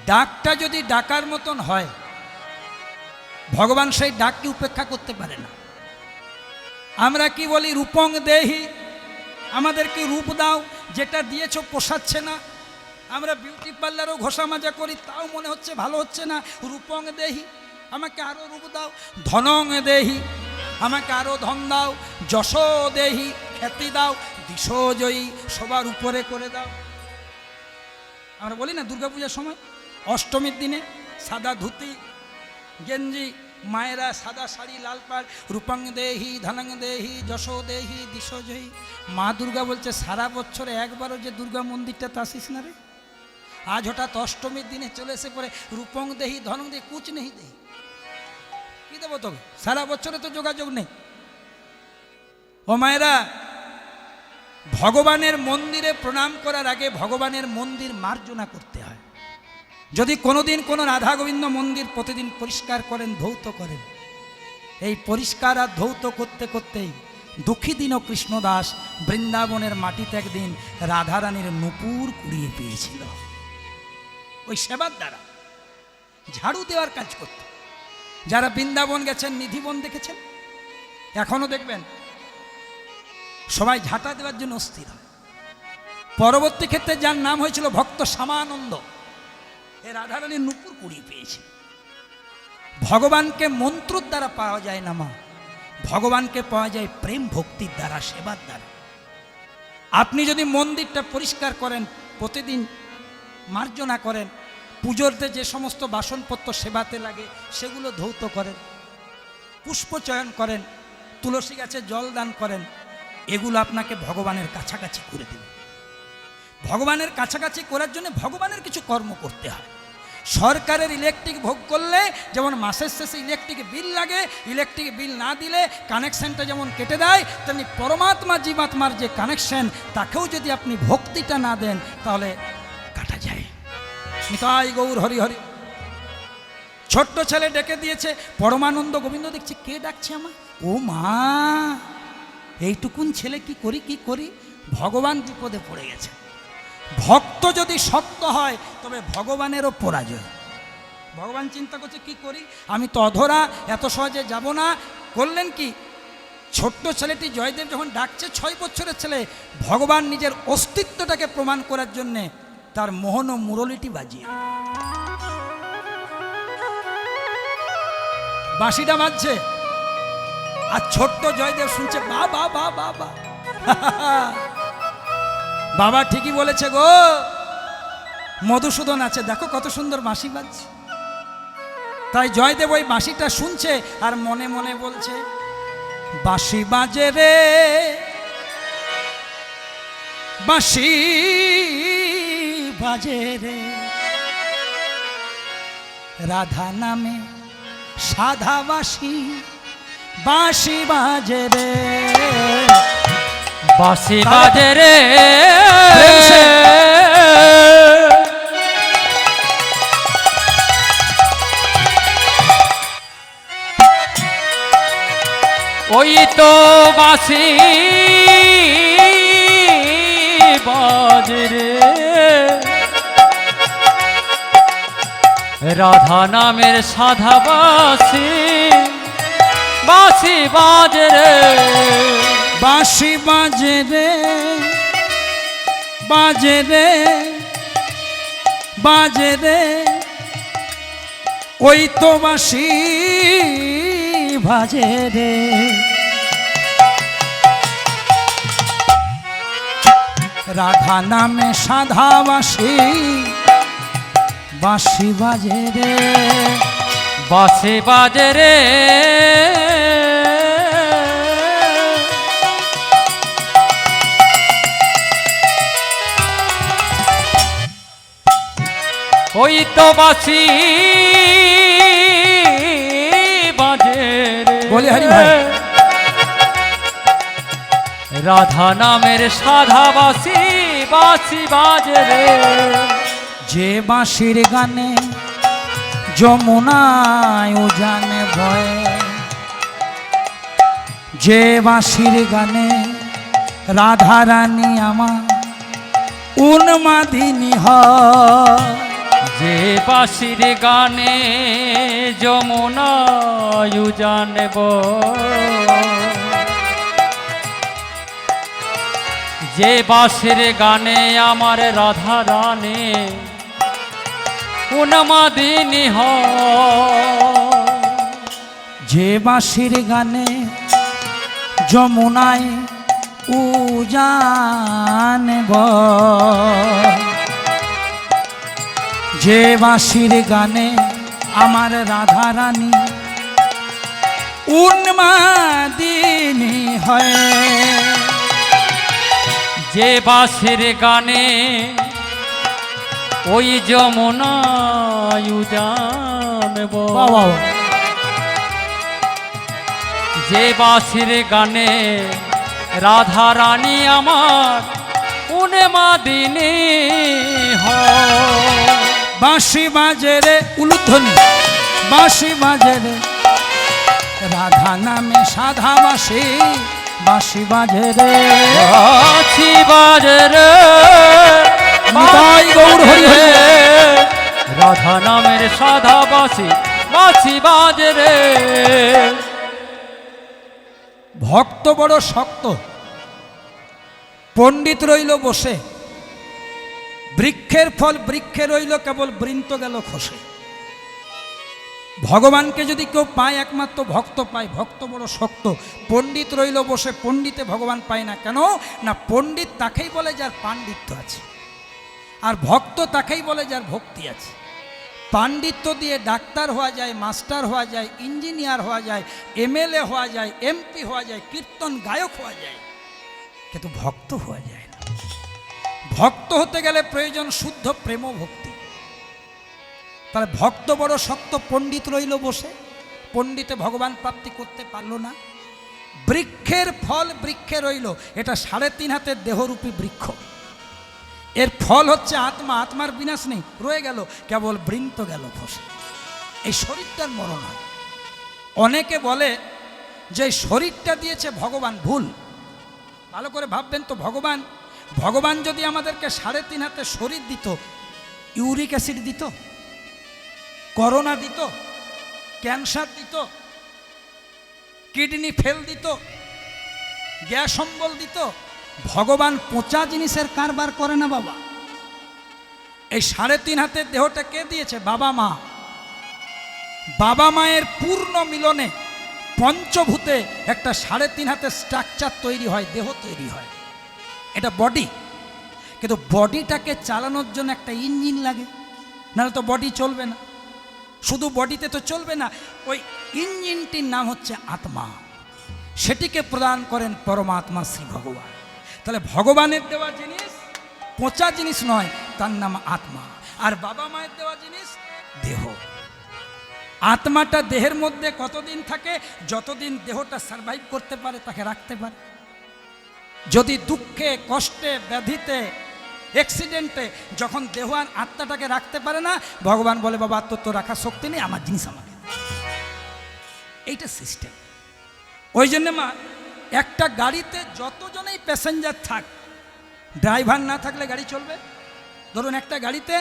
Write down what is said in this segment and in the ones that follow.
ডাকটা যদি ডাকার মতন হয়, ভগবান সেই ডাককে উপেক্ষা করতে পারে না। আমরা কি বলি, রূপং দেহি, আমাদেরকে রূপ দাও, যেটা দিয়েছ পোষাচ্ছে না। আমরা বিউটি পার্লারও ঘষা মাজা করি, তাও মনে হচ্ছে ভালো হচ্ছে না। রূপং দেহি, আমাকে আরও রূপ দাও। ধনং দেহি, আমাকে আরও ধন দাও। যশ দেহি, খ্যাতি দাও। দিশজয়ী, সবার উপরে করে দাও। আমরা বলি না দুর্গাপূজার সময়, অষ্টমীর দিনে সাদা ধুতি গেঞ্জি, মায়েরা সাদা শাড়ি লাল পাড়, রূপং দেহি, ধনং দেহি, যশ দেহি, দিশজয়ী। মা দুর্গা বলছে, সারা বছরে একবারও যে দুর্গা মন্দিরটাতে আসিস না রে, আজ হঠাৎ অষ্টমীর দিনে চলে এসে পরে রূপং দেহি, ধনং দেহি, কুচ নেই দেহি, কি দেবো তোকে? সারা বছরে তো যোগাযোগ নেই। ও মায়েরা, ভগবানের মন্দিরে প্রণাম করার আগে ভগবানের মন্দির মার্জনা করতে হয়। যদি কোনোদিন কোনো রাধা গোবিন্দ মন্দির প্রতিদিন পরিষ্কার করেন, ধৌত করেন, এই পরিষ্কার আর ধৌত করতে করতেই দুঃখী দিন কৃষ্ণদাস বৃন্দাবনের মাটিতে একদিন রাধারানীর নূপুর কুড়িয়ে পেয়েছিল। ওই সেবার দ্বারা ঝাড়ু দেওয়ার কাজ করত। যারা বৃন্দাবন গেছেন, নিধিবন দেখেছেন, এখনো দেখবেন সবাই ঝাঁটা দেওয়ার জন্য অস্থির হয়। পরবর্তী ক্ষেত্রে যার নাম হয়েছিল ভক্ত শ্যামানন্দ, এ রাধারানীর নূপুর কুড়িয়ে পেয়েছে। ভগবানকে মন্ত্রর দ্বারা পাওয়া যায় না মা, ভগবানকে পাওয়া যায় প্রেম ভক্তির দ্বারা, সেবার দ্বারা। আপনি যদি মন্দিরটা পরিষ্কার করেন, প্রতিদিন মার্জনা করেন, পুজোতে যে সমস্ত বাসনপত্র সেবাতে লাগে সেগুলো ধৌত করেন, পুষ্প চয়ন করেন, তুলসী গাছে জল দান করেন, এগুলো আপনাকে ভগবানের কাছাকাছি করে দেবে। ভগবানের কাছাকাছি করার জন্য ভগবানের কিছু কর্ম করতে হয়। সরকারের ইলেকট্রিক ভোগ করলে যেমন মাসের শেষে ইলেকট্রিক বিল লাগে, ইলেকট্রিক বিল না দিলে কানেকশনটা যেমন কেটে দেয়, তেমনি পরমাত্মা জীবাত্মার যে কানেকশন, তাকেও যদি আপনি ভক্তিটা না দেন তাহলে কাটা যায়। নিতাই গৌর হরি হরি। ছোট্ট ছেলে ডেকে দিয়েছে, পরমানন্দ গোবিন্দ দেখছে কে ডাকছে আমার, ও মা, এইটুকুন ছেলে কি করি কি করি, ভগবান বিপদে পড়ে গেছে। ভক্ত যদি শক্ত হয় তবে ভগবানেরও পরাজয়। ভগবান চিন্তা করছে কি করি, আমি তো অধরা, এত সহজে যাব না। করলেন কি, ছোট্ট ছেলেটি জয়দেব যখন ডাকছে, 6 বছরের ছেলে, ভগবান নিজের অস্তিত্বটাকে প্রমাণ করার জন্যে তার মোহন ও মুরলিটি বাজিয়ে বাঁশিটা বাজছে, আর ছোট্ট জয়দেব শুনছে বা বা বা বা বা বাবা ঠিকই বলেছে গো, মধুসূদন আছে, দেখো কত সুন্দর বাঁশি বাজছে। তাই জয়দেব ওই বাঁশিটা শুনছে আর মনে মনে বলছে, বাঁশি বাজে রে, বাঁশি বাজে রে, রাধা নামে সাধা বাঁশি, বাঁশি বাজে রে, বাঁশি বাজে রে, ওই তো বাঁশি বাজে রে, রাধা নামের সাধা বাঁশি, বাঁশি বাজে রে, বাঁশি বাজে রে, বাজে রে, বাজে রে, ওই তো বাঁশি বাজে রে, রাধা নামে সাধা বাঁশি, বাঁশি বাজে রে, বাঁশি বাজে রে, ওই তো বাঁশি বাজে রে, বলি হরি ভাই, রাধা নামের সাধা বাঁশি, বাঁশি বাজে রে, যে বাঁশির গানে যমুনায় উজানে ভয়ে, যে বাঁশির গানে রাধারানী আমার উন্মাদিনী হয়, যে বাঁশির গানে যমুনায়ু জানব, যে বাঁশির গানে আমার রাধা রানী উন্মাদিনী হয়। যে বাঁশির গানে যমুনায় উজানব, যে বাঁশির গানে আমার রাধা রানী উন্মাদিনী হয়। যে বাঁশির গানে ওই যমুনায়ু জানব, যে বাঁশির গানে রাধা রানী আমার উন্মাদিনী হয়। বাঁশি বাজে রে উলুধ্বনি, বাঁশি বাজে রে রাধা নামে সাধা বাঁশি, বাঁশি বাজে রে বাঁশি বাজে রে নিতাই গৌর হরি হরি। রাধা নামের সাধা বাঁশি, বাঁশি বাজে রে। ভক্ত বড় শক্ত, পণ্ডিত রইল বসে, বৃক্ষের ফল বৃক্ষে রইল, কেবল বৃন্ত গেল খসে। ভগবানকে যদি কেউ পায় একমাত্র ভক্ত পায়, ভক্ত বড় শক্ত। পণ্ডিত রইল বসে, পণ্ডিতে ভগবান পায় না। কেন না, পণ্ডিত তাকেই বলে যার পাণ্ডিত্য আছে, আর ভক্ত তাকেই বলে যার ভক্তি আছে। পাণ্ডিত্য দিয়ে ডাক্তার হওয়া যায়, মাস্টার হওয়া যায়, ইঞ্জিনিয়ার হওয়া যায়, এমএলএ হওয়া যায়, এমপি হওয়া যায়, কীর্তন গায়ক হওয়া যায়, কিন্তু ভক্ত হওয়া যায় না। ভক্ত হতে গেলে প্রয়োজন শুদ্ধ প্রেম ভক্তি। তাহলে ভক্ত বড় শক্ত, পণ্ডিত রইল বসে, পণ্ডিতে ভগবান প্রাপ্তি করতে পারলো না। বৃক্ষের ফল বৃক্ষে রইল, এটা 3.5 হাতের দেহরূপী বৃক্ষ। এর ফল হচ্ছে আত্মা, আত্মার বিনাশ নেই, রয়ে গেল, কেবল বৃন্ত গেল খসে। এই শরীরটার মরণ হয়। অনেকে বলে যে শরীরটা দিয়েছে ভগবান, ভুল। ভালো করে ভাববেন তো, ভগবান যদি আমাদেরকে 3.5 হাতে শরীর দিত, ইউরিক অ্যাসিড দিত, করোনা দিত, ক্যান্সার দিত, কিডনি ফেল দিত, গ্যাস অম্বল দিত? ভগবান পচা জিনিসের কারবার করে না বাবা। এই 3.5 হাতের দেহটা কে দিয়েছে? বাবা মা। বাবা মায়ের পূর্ণ মিলনে পঞ্চভূতে একটা 3.5 হাতের স্ট্রাকচার তৈরি হয়, দেহ তৈরি হয়, এটা বডি। কিন্তু বডিটাকে চালানোর জন্য একটা ইঞ্জিন লাগে, নাহলে তো বডি চলবে না। শুধু বডিতে তো চলবে না, ওই ইঞ্জিনটির নাম হচ্ছে আত্মা। সেটিকে প্রদান করেন পরমাত্মা শ্রী ভগবান। তাহলে ভগবানের দেওয়া জিনিস পচা জিনিস নয়, তার নাম আত্মা। আর বাবা মায়ের দেওয়া জিনিস দেহ। আত্মাটা দেহের মধ্যে কতদিন থাকে? যতদিন দেহটা সারভাইভ করতে পারে, তাকে রাখতে পারে। যদি দুঃখে, কষ্টে, ব্যাধিতে, অ্যাক্সিডেন্টে যখন দেহ আর আত্মাটাকে রাখতে পারে না, ভগবান বলে বাবা তোর তো রাখার শক্তি নেই, আমার জিনিস আমাকে। এইটা সিস্টেম। ওই জন্য মা, একটা গাড়িতে যতজনেই প্যাসেঞ্জার থাক, ড্রাইভার না থাকলে গাড়ি চলবে? ধরুন একটা গাড়িতে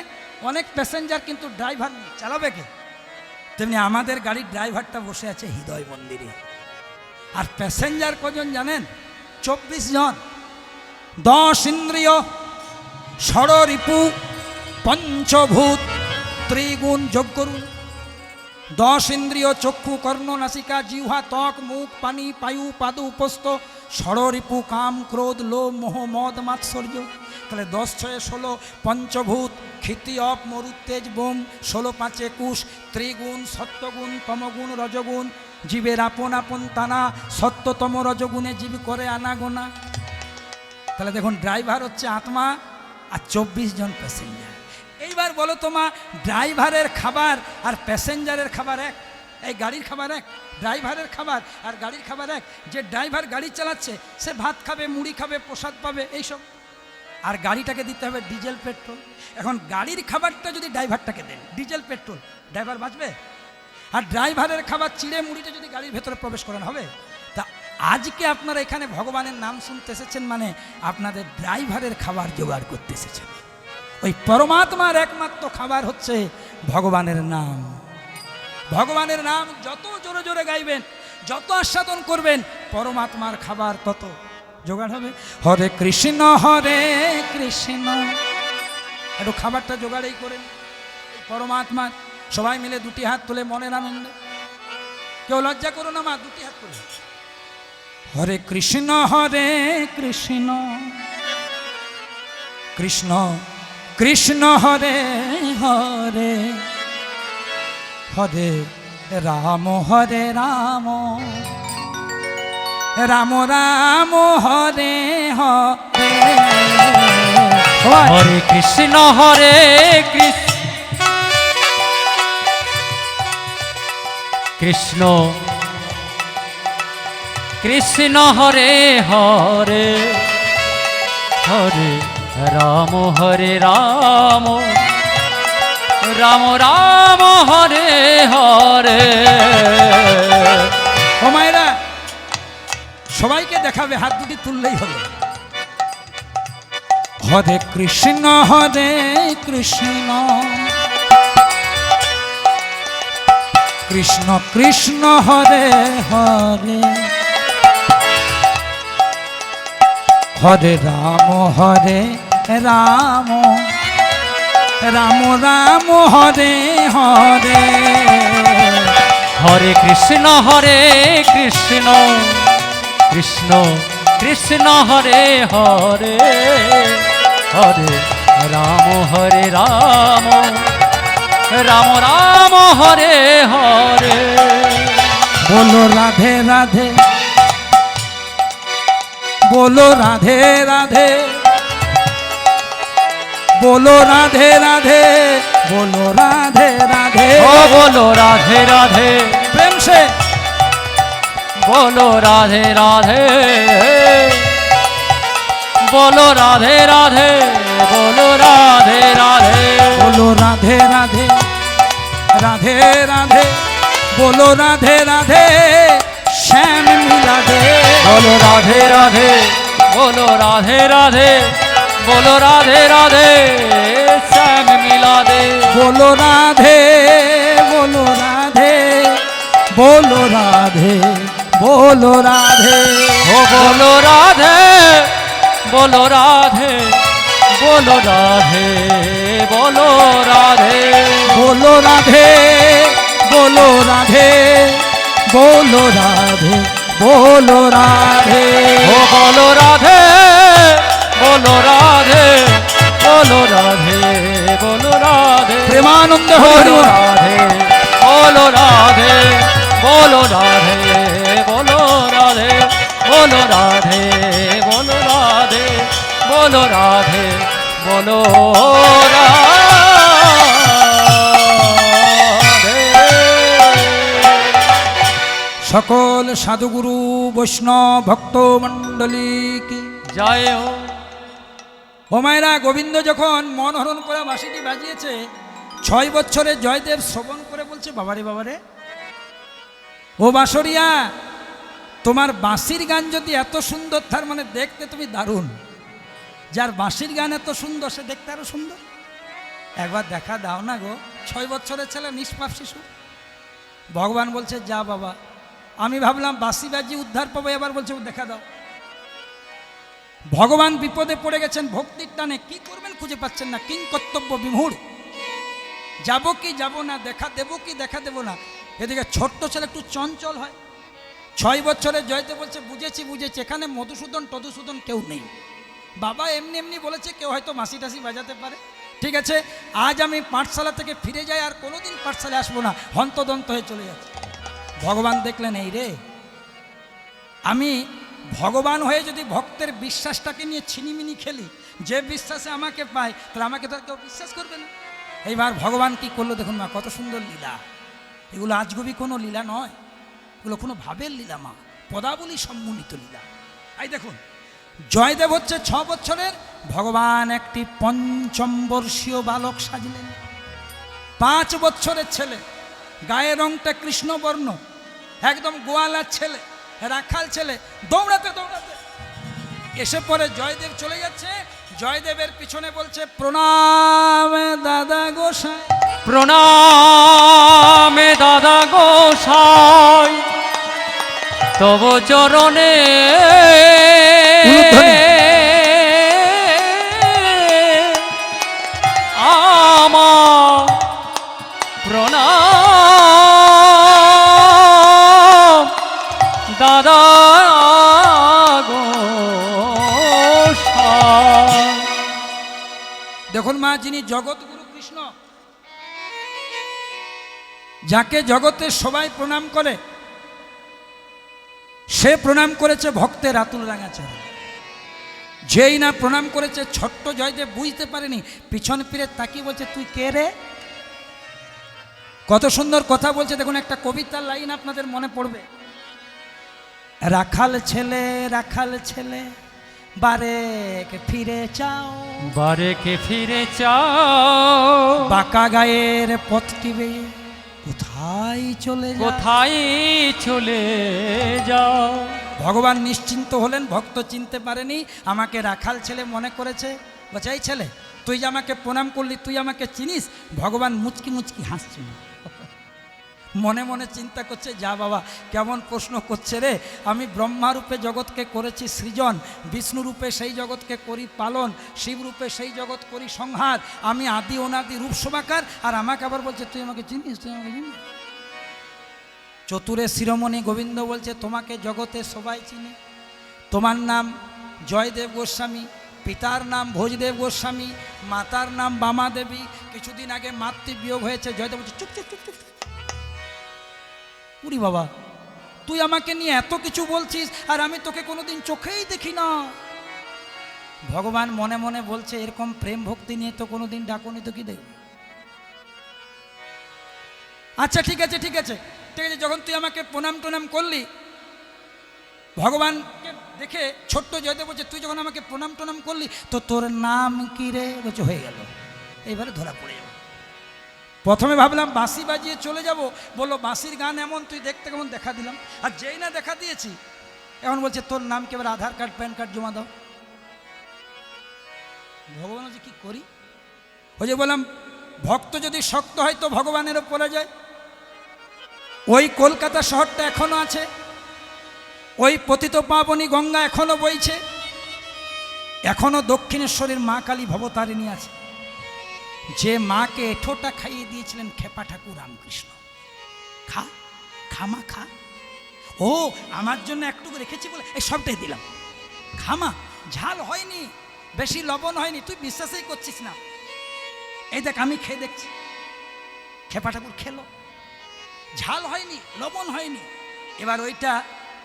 অনেক প্যাসেঞ্জার কিন্তু ড্রাইভার নেই, চালাবে কে? তেমনি আমাদের গাড়ির ড্রাইভারটা বসে আছে হৃদয় মন্দিরে। আর প্যাসেঞ্জার কজন জানেন? 24 জন। 10 ইন্দ্রিয়, ষড়রিপু, পঞ্চভূত, ত্রিগুণ যোগ করুন। 10 ইন্দ্রিয়, চক্ষু, কর্ণ, নাসিকা, জিহ্বা, ত্বক, মুখ, পানি, পায়ু, পাদু, উপস্থ, ষড়রিপু, কাম, ক্রোধ, লোভ, মোহ, মদ, মাৎসর্য। তাহলে 10 × 6 = 16, পঞ্চভূত, ক্ষিতি, অপ, মরু, তেজ, বোম, 16 × 5 = 21, ত্রিগুণ, সত্যগুণ, তমগুণ, রজগুণ, জীবের আপন আপন টানা, সত্যতম রজগুণে জীব করে আনাগোনা। তাহলে দেখুন, ড্রাইভার হচ্ছে আত্মা আর 24 জন প্যাসেঞ্জার। এইবার বলো তোমা, ড্রাইভারের খাবার আর প্যাসেঞ্জারের খাবার এক? এই গাড়ির খাবার এক, ড্রাইভারের খাবার আর গাড়ির খাবার এক? যে ড্রাইভার গাড়ি চালাচ্ছে সে ভাত খাবে, মুড়ি খাবে, প্রসাদ পাবে, এইসব। আর গাড়িটাকে দিতে হবে ডিজেল পেট্রোল। এখন গাড়ির খাবারটা যদি ড্রাইভারটাকে দেন, ডিজেল পেট্রোল, ড্রাইভার বাঁচবে? আর ড্রাইভারের খাবার চিড়ে মুড়িটা যদি গাড়ির ভেতরে প্রবেশ করানো হবে? তা আজকে আপনারা এখানে ভগবানের নাম শুনতে এসেছেন, মানে আপনাদের ড্রাইভারের খাবার জোগাড় করতে এসেছেন। ওই পরমাত্মার একমাত্র খাবার হচ্ছে ভগবানের নাম। ভগবানের নাম যত জোরে জোরে গাইবেন, যত আস্বাদন করবেন, পরমাত্মার খাবার তত জোগাড় হবে। হরে কৃষ্ণ একটু খাবারটা জোগাড়ই করেন পরমাত্মার। সবাই মিলে দুটি হাত তুলে মনের আনন্দে, কেউ লজ্জা করো না মা, দুটি হাত তুলে হরে কৃষ্ণ কৃষ্ণ কৃষ্ণ হরে হরে হরে রাম রাম রাম হরে হরে। হরে কৃষ্ণ কৃষ্ণ কৃষ্ণ হরে হরে হরে রাম রাম রাম হরে হরে। ও মায়েরা, সবাইকে দেখাবে, হাত দুটি তুললেই হবে। হরে কৃষ্ণ কৃষ্ণ কৃষ্ণ হরে হরে হরে রাম রাম রাম রাম হরে হরে। হরে কৃষ্ণ কৃষ্ণ কৃষ্ণ হরে হরে হরে রাম রাম রাম হরে হরে। बोलो राधे राधे, बोलो राधे राधे, बोलो राधे राधे, बोलो राधे राधे, ओ बोलो राधे राधे, प्रेम से बोलो राधे राधे, बोलो राधे राधे, बोलो राधे राधे, बोलो राधे राधे, राधे राधे, बोलो राधे राधे, श्याम मिला दे। बोलो राधे राधे, बोलो राधे राधे, बोलो राधे राधे, श्याम मिला दे। बोलो राधे, बोलो राधे, बोलो राधे, बोलो राधे, ओ बोलो राधे, बोलो राधे, बोलो राधे, बोलो राधे, बोलो राधे, बोलो राधे, बोलो राधे, बोलो राधे, ओ बोलो राधे, बोलो राधे, बोलो राधे, बोलो राधे, प्रेमानंद बोलो हरि राधे, बोलो राधे, बोलो राधे, बोलो राधे, बोलो राधे, बोलो राधे, बोलो राधे, बोलो राधे। সকল সাধুগুরু বৈষ্ণব ভক্ত মণ্ডলী কি জয় হো। ও মায়েরা, গোবিন্দ যখন মন হরণ করে বাঁশিটি বাজিয়েছে, 6 বছরে জয়দেব শ্রবণ করে বলছে, বাবারে বাবারে, ও বাঁশরিয়া, তোমার বাঁশির গান যদি এত সুন্দর, তার মানে দেখতে তুমি দারুণ। যার বাঁশির গান এত সুন্দর, সে দেখতে আরো সুন্দর। একবার দেখা দাও না গো। 6 বছরের ছেলে, নিষ্পাপ শিশু। ভগবান বলছে, যা বাবা, আমি ভাবলাম বাঁশি বাজি উদ্ধার পাবো, এবার বলছে দেখা দাও। ভগবান বিপদে পড়ে গেছেন ভক্তির টানে, কি করবেন খুঁজে পাচ্ছেন না। কিং কর্তব্য বিমূঢ়, যাবো কি যাব না, দেখা দেবো কি দেখা দেবো না। এদিকে ছোট্ট ছেলে একটু চঞ্চল হয়। 6 বছরে জয়তে বলছে, বুঝেছি বুঝেছি, এখানে মধুসূদন টধুসূদন কেউ নেই। বাবা এমনি এমনি বলেছে, কেউ হয়তো বাঁশি টাসি বাজাতে পারে। ঠিক আছে, আজ আমি পাঠশালা থেকে ফিরে যাই, আর কোনোদিন পাঠশালায় আসবো না। হন্তদন্ত হয়ে চলে যাচ্ছে। ভগবান দেখলেন, এই রে, আমি ভগবান হয়ে যদি ভক্তের বিশ্বাসটাকে নিয়ে ছিনিমিনি খেলি, যে বিশ্বাসে আমাকে পায়, তাহলে আমাকে তো আর কেউ বিশ্বাস করবে না। এইবার ভগবান কি করলো দেখুন মা, কত সুন্দর লীলা। এগুলো আজগুবি কোনো লীলা নয়, এগুলো কোনো ভাবের লীলা মা, পদাবলী সম্মোহিত লীলা। এই দেখুন, জয়দেব হচ্ছে 6 বছরের, ভগবান একটি 5ম বর্ষীয় বালক সাজলেন। 5 বছরের ছেলে, গায়ের রংটা কৃষ্ণবর্ণ, একদম গোয়ালার ছেলে, রাখাল ছেলে, দৌড়াতে দৌড়াতে এসে পরে জয়দেব চলে যাচ্ছে। জয়দেবের পিছনে বলছে, প্রণাম দাদা গোসাই। প্রণামে দাদা গোসাই তব চরণে আমার প্রণাম দাদা গোসাই। দেখুন মা, যিনি জগৎগুরু কৃষ্ণ, যাকে জগতে সবাই প্রণাম করে, সে প্রণাম করেছে ভক্তের আতুল রাঙা চরণ। যেই না প্রণাম করেছে ছোট্ট জয়দেব বুঝতে পারেনি, পিছন ফিরে তাকিয়ে বলছে তুই কে রে? কত সুন্দর কথা বলছে। দেখুন, একটা কবিতার লাইন আপনাদের মনে পড়বে, রাখাল ছেলে বারেকে ফিরে চাও, বারেকে ফিরে চাও, বাঁকা গায়ের পথটি বেয়ে কোথায় চলে যাও। ভগবান নিশ্চিন্ত হলেন, ভক্ত চিনতে পারেনি, আমাকে রাখাল ছেলে মনে করেছে। বলছে এই ছেলে, তুই যে আমাকে প্রণাম করলি, তুই আমাকে চিনিস? ভগবান মুচকি মুচকি হাসছিল, মনে মনে চিন্তা করছে, যা বাবা কেমন প্রশ্ন করছে রে, আমি ব্রহ্মারূপে জগৎকে করেছি সৃজন, বিষ্ণুরূপে সেই জগৎকে করি পালন, শিবরূপে সেই জগৎ করি সংহার, আমি আদি অনাদি রূপ সমাকার, আর আমাকে আবার বলছে তুই আমাকে চিনিস? চতুরে শিরোমণি গোবিন্দ বলছে, তোমাকে জগতে সবাই চিনে, তোমার নাম জয়দেব গোস্বামী, পিতার নাম ভোজদেব গোস্বামী, মাতার নাম বামা দেবী, কিছুদিন আগে মাতৃবিয়োগ হয়েছে। জয়দেব বলছে চুপ চুপ চুপ চুপ। উরি বাবা, তুই আমাকে নিয়ে এত কিছু বলছিস, আর আমি তোকে কোনোদিন চোখেই দেখি না। ভগবান মনে মনে বলছে, এরকম প্রেম ভক্তি নিয়ে তো কোনোদিন ডাকুনি, তো কি দেখবি? আচ্ছা ঠিক আছে, যখন তুই আমাকে প্রণাম টনাম করলি, ভগবানকে দেখে ছোট্ট জয়দেব বলছে, তুই যখন আমাকে প্রণাম টনাম করলি, তো তোর নাম কি রে? বলছে হয়ে গেল, এইবারে ধরা পড়ে যাবো। প্রথমে ভাবলাম বাঁশি বাজিয়ে চলে যাব, বললো বাঁশির গান এমন, তুই দেখতে কেমন, দেখা দিলাম। আর যেই না দেখা দিয়েছি, এখন বলছে তোর নাম কি? এবার আধার কার্ড প্যান কার্ড জমা দাও। ভগবান বলছে কি করি? ওই যে বললাম, ভক্ত যদি শক্ত হয় তো ভগবানেরও পড়ে যায়। ওই কলকাতা শহরটা এখনো আছে, ওই পতিত পাবনী গঙ্গা এখনো বইছে, এখনো দক্ষিণেশ্বরের মা কালী ভবতারিণী আছে, যে মাকে এঁঠোটা খাইয়ে দিয়েছিলেন খেপা ঠাকুর রামকৃষ্ণ। খা খামা খা, ও আমার জন্য একটুকু রেখেছি বলে এই সবটাই দিলাম, খামা, ঝাল হয়নি, বেশি লবণ হয়নি, তুই বিশ্বাসই করছিস না। এই দেখ আমি খেয়ে দেখছি, খেপা ঠাকুর খেলো, ঝাল হয়নি, লবণ হয়নি। এবার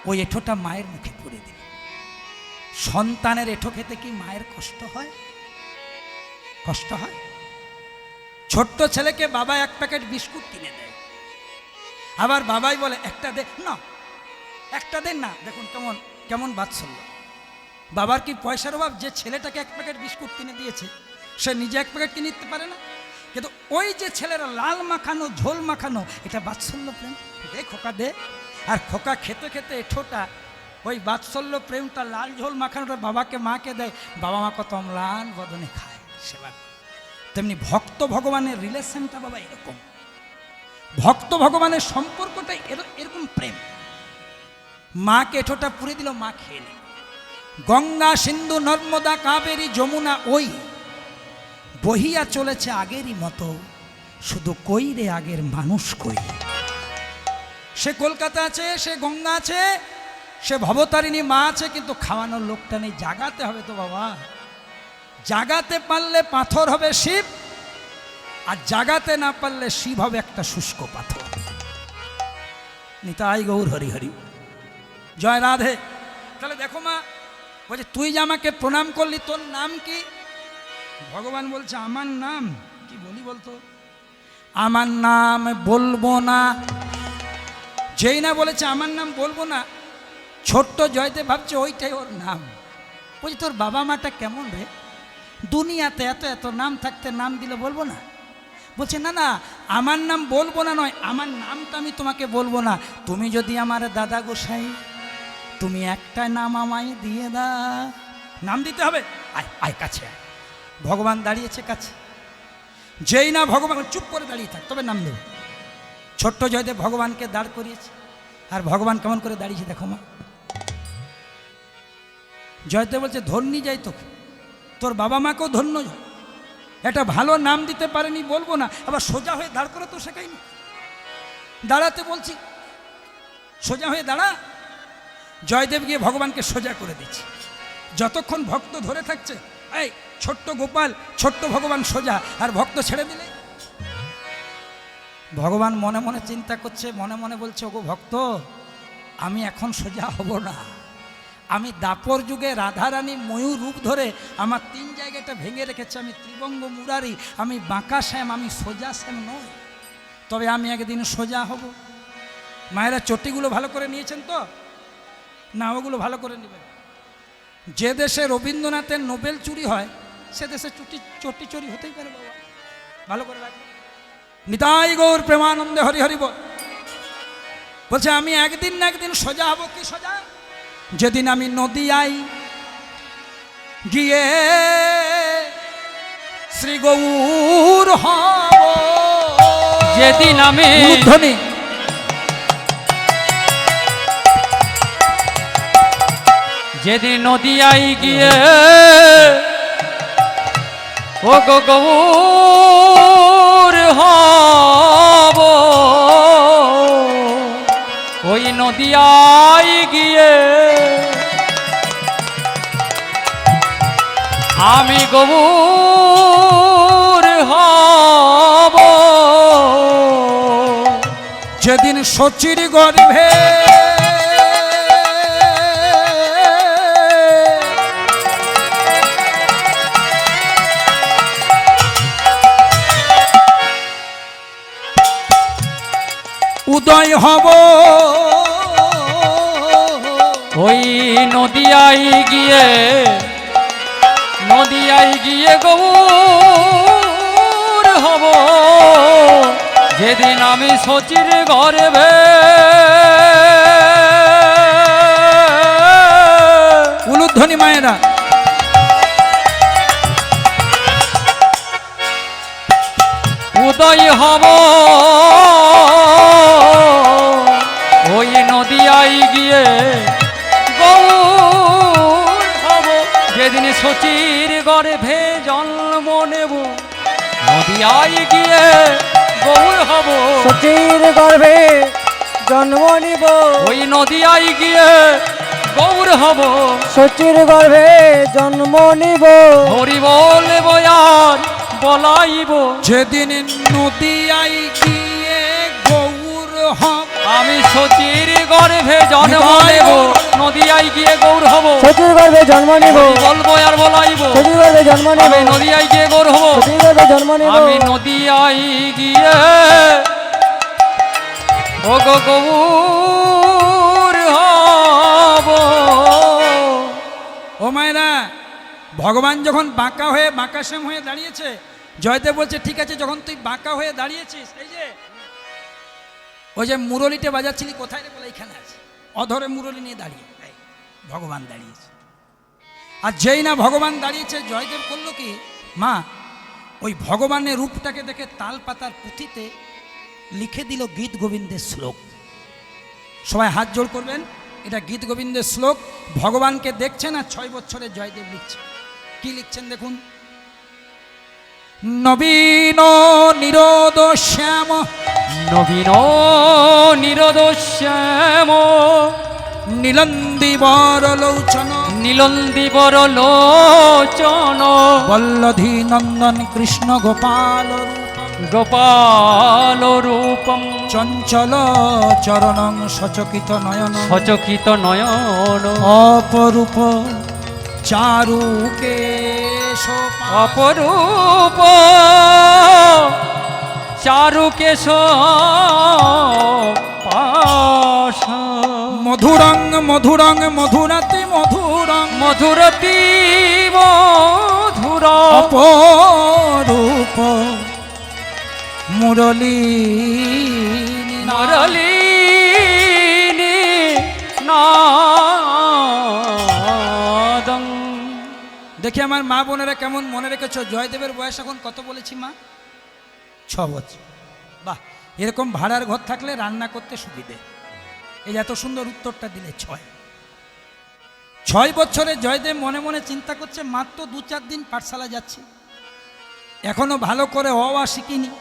ওই এঁঠোটা মায়ের মুখে পুরে দিল। সন্তানের এঁঠো খেতে কি মায়ের কষ্ট হয়? কষ্ট হয়। ছোট্ট ছেলেকে বাবা এক প্যাকেট বিস্কুট কিনে দেয়, আবার বাবাই বলে একটা দে না, একটা দেন না। দেখুন কেমন কেমন বাৎসল্য। বাবার কি পয়সার অভাব? যে ছেলেটাকে এক প্যাকেট বিস্কুট কিনে দিয়েছে, সে নিজে এক প্যাকেট কিনে নিতে পারে না? কিন্তু ওই যে ছেলেরা লাল মাখানো, ঝোল মাখানো, এটা বাৎসল্য প্রেম। দে খোকা দে। আর খোকা খেতে খেতে এঁঠোটা, ওই বাৎসল্য প্রেমটা, লাল ঝোল মাখানোটা বাবাকে মাকে দেয়, বাবা মা কত অম্লান বদনে খায়, সেবা। তেমনি ভক্ত ভগবানের রিলেশনটা বাবা এরকম, ভক্ত ভগবানের সম্পর্কটাই এরকম প্রেম। মাকে এঁঠোটা পুরে দিল, মা খেয়ে নিল। গঙ্গা সিন্ধু নর্মদা কাবেরী যমুনা ওই বহিয়া চলেছে আগেরই মতো, শুধু কই রে আগের মানুষ কই। সে কলকাতা আছে, সে গঙ্গা আছে, সে ভবতারিণী মা আছে, কিন্তু খাওয়ানোর লোকটা নেই। জাগাতে হবে তো বাবা, জাগাতে পারলে পাথর হবে শিব, আর জাগাতে না পারলে শিব হবে একটা শুষ্ক পাথর। নিতাই গৌর হরি হরি, জয় রাধে। তাহলে দেখো মা বলছে, তুই যে আমাকে প্রণাম করলি, তোর নাম কি? ভগবান বলছে, আমার নাম কি বলি বলতো? আমার নাম বলবো না। যেই না বলেছে আমার নাম বলবো না, ছোট্ট জয়দেব ভাবছে ওইটাই ওর নাম। বলছি তোর বাবা মাটা কেমন রে? দুনিয়াতে এত এত নাম থাকতে নাম দিলে বলবো না? বলছে না না, আমার নাম বলবো না নয়, আমার নামটা আমি তোমাকে বলবো না। তুমি যদি আমার দাদা গোসাই, তুমি একটা নাম আমায় দিয়ে দা। নাম দিতে হবে, আয় আয় কাছে আয়। ভগবান দাঁড়িয়েছে কাছে, যেই না ভগবান চুপ করে দাঁড়িয়ে থাক, তবে নাম দেব। ছোট্ট জয়দেব ভগবানকে দাঁড় করিয়েছে, আর ভগবান কেমন করে দাঁড়িয়েছে দেখো মা। জয়দেব বলছে ধন্যি যাই তোকে, তোর বাবা মাকেও ধন্য যায়। একটা ভালো নাম দিতে পারেনি বলবো না, আবার সোজা হয়ে দাঁড় করে তো শেখাইনি। দাঁড়াতে বলছি, সোজা হয়ে দাঁড়া। জয়দেব গিয়ে ভগবানকে সোজা করে দিচ্ছে। যতক্ষণ ভক্ত ধরে থাকছে, এই ছোট্ট গোপাল, ছোট্ট ভগবান সোজা, আর ভক্ত ছেড়ে দিলে ভগবান মনে মনে চিন্তা করছে, মনে মনে বলছে ওগো ভক্ত, আমি এখন সোজা হব না। আমি দাপর যুগে রাধারানী ময়ূর রূপ ধরে আমার 3 জায়গাটা ভেঙে রেখেছে। আমি ত্রিবঙ্গ মুরারি, আমি বাঁকা শ্যাম, আমি সোজা শ্যাম নই। তবে আমি একদিন সোজা হব। মায়েরা চটিগুলো ভালো করে নিয়েছেন তো না? ওগুলো ভালো করে নেবেন। যে দেশে রবীন্দ্রনাথের নোবেল চুরি হয়, সে দেশে চটি চুরি হতেই পারে বাবা, ভালো করে রাখবেন। নিতাই গৌর প্রেমানন্দে হরি হরি বল। বলছে আমি একদিন না একদিন সোজা হব। কি সোজা? যেদিন আমি নদিয়ায় গিয়ে শ্রী গৌর হব, যেদিন আমি ধ্বনি যেদিন নদিয়ায় গিয়ে ও গো গৌর হব, ওই নদিয়ায় গিয়ে আমি গৌর হব। যেদিন শচীর গর্ভে উদয় হব, ওই নদিয়ায় গিয়ে গৌর হব। যেদিন আমি শচীর গর্ভে উলুধ্বনি মায়েরা উদয় হব, ওই নদিয়ায় গিয়ে গৌর হব। যেদিন শচীর গর্ভে জন্ম নেব, নদিয়ায় গিয়ে গৌর হব। শচীর গর্ভে জন্ম নিব, ওই নদিয়ায় গিয়ে গৌর হব। শচীর গর্ভে জন্ম নিব, হরি বলবো আর বলাইব। যেদিন নদিয়ায় গিয়ে গৌর হব, আমি শচীর গর্ভে জন্ম নেব, নদিয়ায় গিয়ে গৌর হব। শচীর গর্ভে জন্ম নিব, বলবো আর বলাইব। শচীর গর্ভে জন্ম নিব, আমি নদিয়ায় গিয়ে গৌর হব। শচীর গর্ভে জন্ম নিব, আমি নদিয়ায় গিয়ে ও গো গৌর হব। ও মায়েরা, ভগবান যখন বাঁকা হয়ে বাঁকাশ্যাম হয়ে দাঁড়িয়েছে, জয়দেব বলছে ঠিক আছে, যখন তুই বাঁকা হয়ে দাঁড়িয়েছিস, এই যে ওই যে মুরলিটা বাজাচ্ছিলি কোথায় রে? বলে এখানে আছে। অধরে মুরলি নিয়ে দাঁড়িয়ে এই ভগবান দাঁড়িয়েছে। আর যেই না ভগবান দাঁড়িয়েছে, জয়দেব করলো কি, মা ওই ভগবানের রূপটাকে দেখে তাল পাতার পুঁথিতে লিখে দিল গীত গোবিন্দের শ্লোক। সবাই হাত জোড় করবেন, এটা গীত গোবিন্দের শ্লোক। ভগবানকে দেখছেন আর 6 বছরের জয়দেব লিখছে। কি লিখছেন দেখুন। নবীন নিরোদ শ্যাম, নবীন নিরোদ শ্যাম, নীলন্দিবর লোচন, নীলন্দিবর লোচন, বল্লধী নন্দন কৃষ্ণ গোপাল গোপাল রূপম, চঞ্চল চরণং সচকিত নয়ন, সচকিত নয়ন, অপরূপ চারুকেশ, অপরূপ চারুকেশ পাশ, মধুরং মধুরং মধুরাতি মধুরং, মধুরতি মধুর, অপরূপ মুরলী নরলিনী নাদং। দেখি আমার মা বোনেরা কেমন মনে রেখেছো। জয়দেবের বয়স এখন কত বলেছি মা? 6 বছর। বাহ, এরকম ভাড়ার ঘর থাকলে রান্না করতে সুবিধে। এই যে এত সুন্দর উত্তরটা দিলে 6 বছরে জয়দেব মনে মনে চিন্তা করছে, মাত্র 2-4 দিন পাঠশালা যাচ্ছি, এখনো ভালো করে অ আ শিখিনি।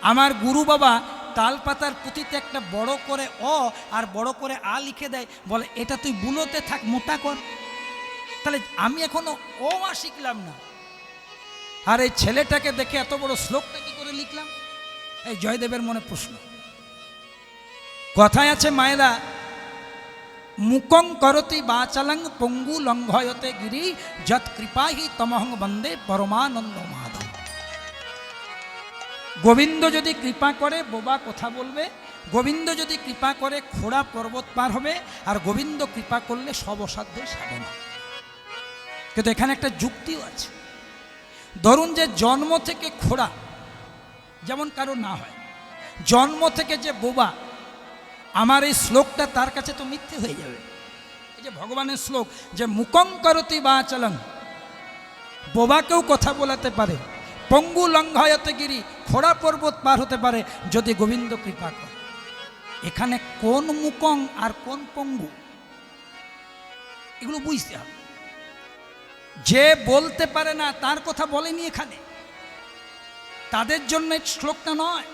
আমার গুরু বাবা তালপাতার পুঁথিতে একটা বড় করে অ আর বড় করে আ লিখে দেয়, বলে এটা তুই বুলোতে থাক, মোটা কর। তাহলে আমি এখনো অ আ শিখলাম না, আর এই ছেলেটাকে দেখে এত বড় শ্লোকটা কি করে লিখলাম? এই জয়দেবের মনে প্রশ্ন। কথায় আছে মায়েরা, মুকং করতি বাচালং পঙ্গু লঙ্ঘয়তে গিরি যৎ কৃপাহি তমহং বন্দে পরমানন্দ মাধব। গোবিন্দ যদি কৃপা করে বোবা কথা বলবে, গোবিন্দ যদি কৃপা করে খোড়া পর্বত পার হবে, আর গোবিন্দ কৃপা করলে সব অসাধ্য সাধনা। কিন্তু এখানে একটা যুক্তিও আছে। ধরুন যে জন্ম থেকে খোড়া যেমন কারো না হয়, জন্ম থেকে যে বোবা, আমার এই শ্লোকটা তার কাছে তো মিথ্যে হয়ে যাবে। এই যে ভগবানের শ্লোক যে মুকং করতি বাচালং, বোবাকেও কথা বলাতে পারে, পঙ্গু লঙ্ঘয়তে গিরি, খোড়া পর্বত পার হতে পারে যদি গোবিন্দ কৃপা করে। এখানে কোন মুকং আর কোন পঙ্গু, এগুলো বুঝতে হবে। যে বলতে পারে না তার কথা বলেনি এখানে, তাদের জন্য শ্লোকটা নয়।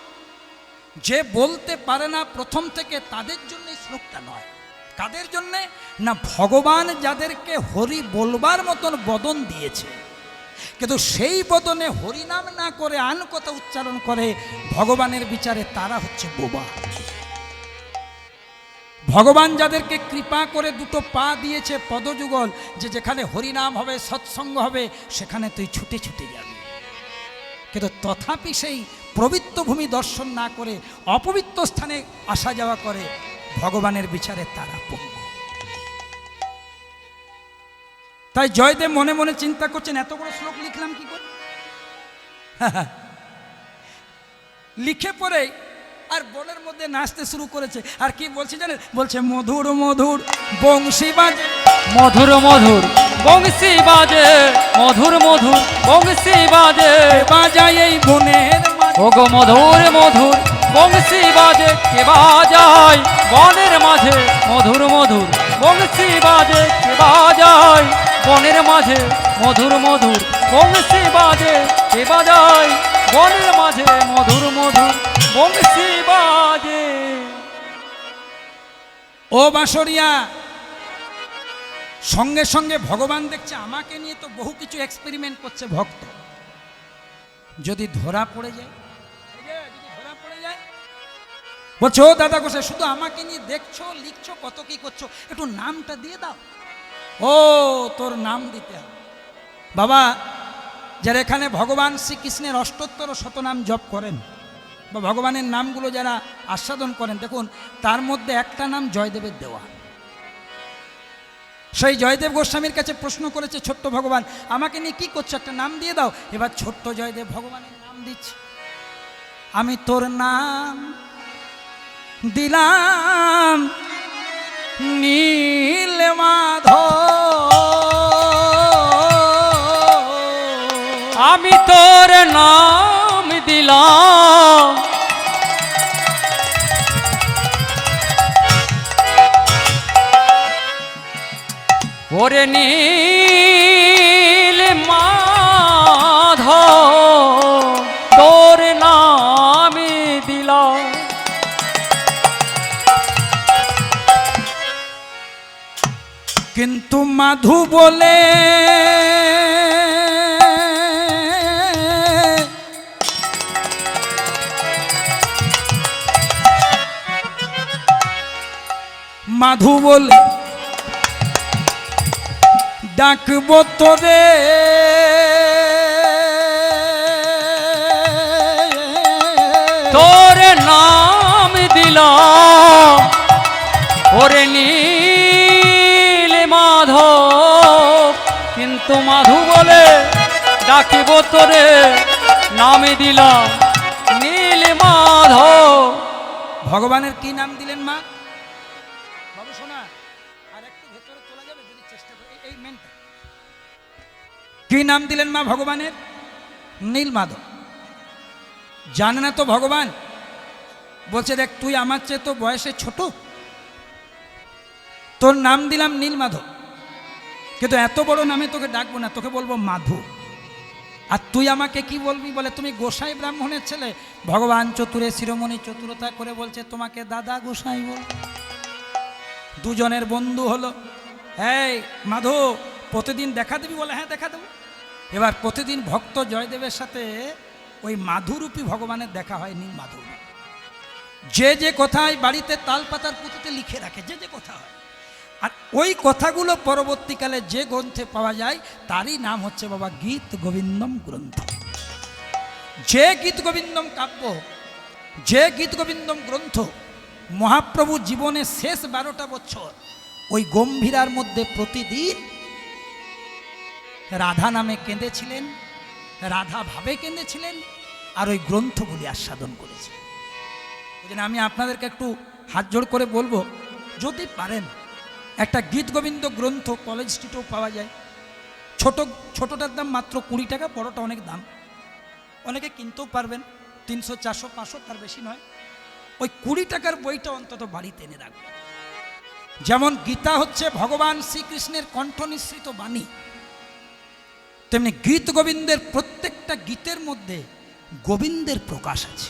যে বলতে পারে না প্রথম থেকে, তাদের জন্য শ্লোকটা নয়। কাদের জন্যে না, ভগবান যাদেরকে হরি বলবার মতন বদন দিয়েছে, কিন্তু সেই বদনে হরিনাম না করে আন কথা উচ্চারণ করে, ভগবানের বিচারে তারা হচ্ছে বোবা। ভগবান যাদেরকে কৃপা করে দুটো পা দিয়েছে পদযুগল, যে যেখানে হরিনাম হবে, সৎসঙ্গ হবে, সেখানে তুই ছুটে ছুটে যাবি, কিন্তু তথাপি সেই পবিত্র ভূমি দর্শন না করে অপবিত্র স্থানে আসা যাওয়া করে, ভগবানের বিচারে তারা পঙ্গু। তাই জয়দেব মনে মনে চিন্তা করছেন, এত বড় শ্লোক লিখলাম কি করে? লিখে পরে আর বনের মধ্যে নাচতে শুরু করেছে। আর কি বলছে জানেন? বলছে মধুর মধুর বংশী বাজে, মধুর মধুর বংশী বাজে, মধুর মধুর বংশী বাজে, বাজায় এই বনের মাঝে। ও গো মধুর মধুর বংশী বাজে, কে বাজায় বনের মাঝে, মধুর মধুর বংশী বাজে, কে বাজায় বনের মাঝে, মধুর মধুর বংশী বাজে, কে বাজায় বনের মাঝে, মধুর মধুর বংশী বাজে। ও বাঁশরিয়া, সঙ্গে সঙ্গে ভগবান দেখছে আমাকে নিয়ে তো বহু কিছু এক্সপেরিমেন্ট করছে ভক্ত, যদি ধরা পড়ে যায়, যদি ধরা পড়ে যায়, বলছো ও দাদা গোসাই, শুধু আমাকে নিয়ে দেখছো, লিখছো, কত কি করছো, একটু নামটা দিয়ে দাও। ও তোর নাম দিতে হবে বাবা। যারা এখানে ভগবান শ্রীকৃষ্ণের অষ্টোত্তর শতনাম জপ করেন বা ভগবানের নামগুলো যারা আস্বাদন করেন, দেখুন তার মধ্যে একটা নাম জয়দেবের দেওয়া। সেই জয়দেব গোস্বামীর কাছে প্রশ্ন করেছে ছোট্ট ভগবান, আমাকে নিয়ে কি করছো, একটা নাম দিয়ে দাও। এবার ছোট্ট জয়দেব ভগবানের নাম দিচ্ছে, আমি তোর নাম দিলাম নীল মাধব, আমি তোর নাম দিলাম ওরে নীল মাধব, তোর নাম দিলাম। কিন্তু মাধু বলে মাধু বলে ডাকবো তোরে, তোর নাম দিলাম ওরে নীল মাধব, কিন্তু মাধু বলে ডাকিব তোরে, নামে দিলাম নীল মাধব। ভগবানের কি নাম দিলেন মা? বাবু শোনা, আর একটু ভেতরে চলে যাবে যদি চেষ্টা করে, এই মেনটা কি নাম দিলেন মা ভগবানের? নীল মাধব। জানে না তো ভগবান, বলছে দেখ তুই আমার চেয়ে তো বয়সে ছোট, তোর নাম দিলাম নীলমাধব, কিন্তু এত বড় নামে তোকে ডাকবো না, তোকে বলবো মাধু। আর তুই আমাকে কি বলবি? বলে তুমি গোসাই ব্রাহ্মণের ছেলে। ভগবান চতুরে শিরোমণি চতুরতা করে বলছে তোমাকে দাদা গোসাই বল। দুজনের বন্ধু হলো। এই মাধু, প্রতিদিন দেখা দিবি? বলে হ্যাঁ দেখা দেবো। এবার প্রতিদিন ভক্ত জয়দেবের সাথে ওই মাধুরূপী ভগবানের দেখা হয়, নীলমাধব। যে যে কথায় বাড়িতে তালপাতার পুঁথিতে লিখে রাখে, যে যে কথা হয়, আর ওই কথাগুলো পরবর্তীকালে যে গ্রন্থে পাওয়া যায় তারই নাম হচ্ছে বাবা গীত গোবিন্দম গ্রন্থ। যে গীত গোবিন্দম কাব্য, যে গীত গোবিন্দম গ্রন্থ মহাপ্রভু জীবনে শেষ 12টা বছর ওই গম্ভীরার মধ্যে প্রতিদিন রাধা নামে কেঁদেছিলেন, রাধা ভাবে কেঁদেছিলেন, আর ওই গ্রন্থগুলি আস্বাদন করেছিলেন। ওই জন্য আমি আপনাদেরকে একটু হাত জোড় করে বলবো, যদি পারেন একটা গীত গোবিন্দ গ্রন্থ কলেজ স্ট্রিটেও পাওয়া যায়। ছোটটার দাম মাত্র 20 টাকা, বড়টা অনেক দাম, অনেকে কিনতেও পারবেন, 300, 400, 500, তার বেশি নয়। ওই 20 টাকার বইটা অন্তত বাড়িতে এনে রাখবেন। যেমন গীতা হচ্ছে ভগবান শ্রীকৃষ্ণের কণ্ঠ নিঃসৃত বাণী, তেমনি গীত গোবিন্দের প্রত্যেকটা গীতের মধ্যে গোবিন্দের প্রকাশ আছে।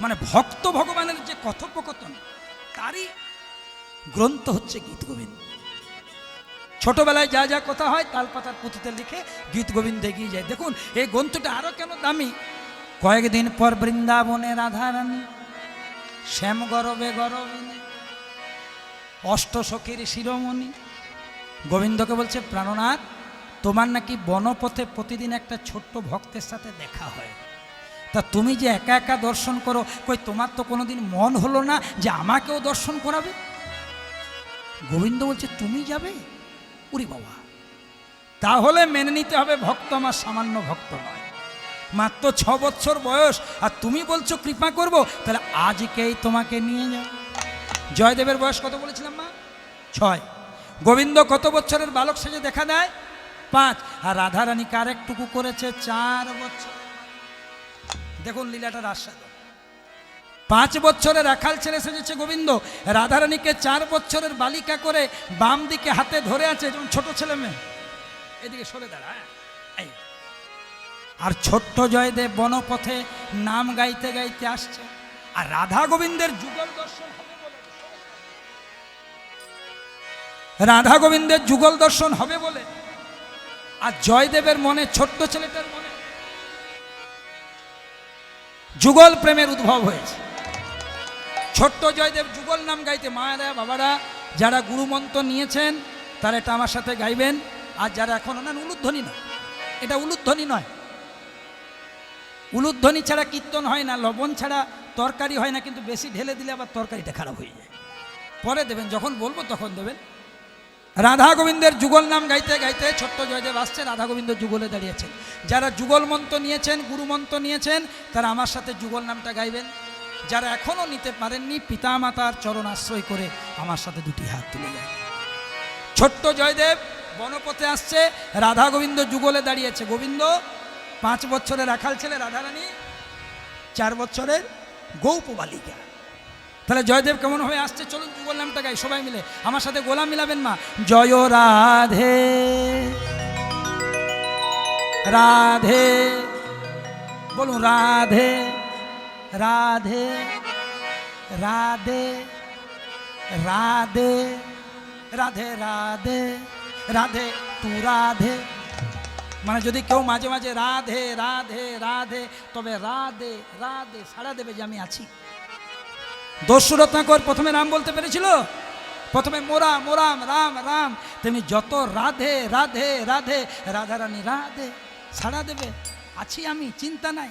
মানে ভক্ত ভগবানের যে কথোপকথন, তারই গ্রন্থ হচ্ছে গীত গোবিন্দ। ছোটবেলায় যা যা কথা হয় তালপাতার পুঁথিতে লিখে গীত গোবিন্দ এগিয়ে যায়। দেখুন এই গ্রন্থটা আরো কেন দামি। কয়েকদিন পর বৃন্দাবনে রাধারানী শ্যাম গরবে গরবিনী অষ্ট সখীর শিরোমণি গোবিন্দকে বলছে, প্রাণনাথ তোমার নাকি বনপথে প্রতিদিন একটা ছোট্ট ভক্তের সাথে দেখা হয়, তা তুমি যে একা একা দর্শন করো, কই তোমার তো কোনোদিন মন হলো না যে আমাকেও দর্শন করাবে? গোবিন্দ বলছে তুমি যাবে? উরি বাবা, তাহলে মেনে নিতে হবে ভক্ত আমার সামান্য ভক্ত নয়, মাত্র 6 বছর বয়স, আর তুমি বলছো কৃপা করব, তাহলে আজকেই তোমাকে নিয়ে যাও। জয়দেবের বয়স কত বলেছিলাম মা? 6। গোবিন্দ কত বছরের বালক সেজে দেখা দেয়? 5। আর রাধারানীকে আরেকটুকু করেছে 4 বছর। দেখুন লীলাটার আস্বাদন। 5 বছরের রাখাল ছেলে সেজেছে গোবিন্দ, রাধারানীকে 4 বছরের বালিকা করে বাম দিকে হাতে ধরে আছে, যেমন ছোট ছেলে মেয়ে। এদিকে সরে দাঁড়া। এই আর ছোট্ট জয়দেব বনপথে নাম গাইতে গাইতে আসছে, আর রাধা গোবিন্দের যুগল দর্শন হবে বলে, রাধা গোবিন্দের যুগল দর্শন হবে বলে, আর জয়দেবের মনে, ছোট্ট ছেলেটার মনে যুগল প্রেমের উদ্ভব হয়েছে। ছোট্ট জয়দেব যুগল নাম গাইতে, মায়েরা বাবারা যারা গুরুমন্ত্র নিয়েছেন তারা এটা আমার সাথে গাইবেন, আর যারা এখনো না, উলুধ্বনি নয়, এটা উলুধ্বনি নয়। উলুধ্বনি ছাড়া কীর্তন হয় না, লবণ ছাড়া তরকারি হয় না, কিন্তু বেশি ঢেলে দিলে আবার তরকারিটা খারাপ হয়ে যায়। পরে দেবেন, যখন বলবো তখন দেবেন। রাধা গোবিন্দের যুগল নাম গাইতে গাইতে ছোট্ট জয়দেব আসছে, রাধা গোবিন্দ যুগলে দাঁড়িয়েছেন। যারা যুগল মন্ত্র নিয়েছেন, গুরু মন্ত্র নিয়েছেন, তারা আমার সাথে যুগল নামটা গাইবেন। যারা এখনো নিতে পারেননি, পিতামাতার চরণ আশ্রয় করে আমার সাথে 2টি হাত তুলে যায়। ছোট্ট জয়দেব বনপথে আসছে, রাধা গোবিন্দ যুগলে দাঁড়িয়েছে। গোবিন্দ 5 বছরের রাখাল ছেলে, রাধারানী 4 বছরের গৌপ বালিকা। তাহলে জয়দেব কেমন হয়ে আসছে? চলুন যুগল নামটা গাই সবাই মিলে, আমার সাথে গোলা মিলাবেন মা। জয় রাধে রাধে, বলুন রাধে রাধে রাধে রাধে রাধে রাধে রাধে তু রাধে। মানে যদি কেউ মাঝে মাঝে রাধে রাধে রাধে, তবে রাধে রাধে সাড়া দেবে যে আমি আছি। দস্যুরত্নাকর প্রথমে রাম বলতে পেরেছিল, প্রথমে মোরা মোরাম রাম রাম, তেমনি যত রাধে রাধে রাধে, রাধারানী রাধে সাড়া দেবে, আছি আমি, চিন্তা নাই,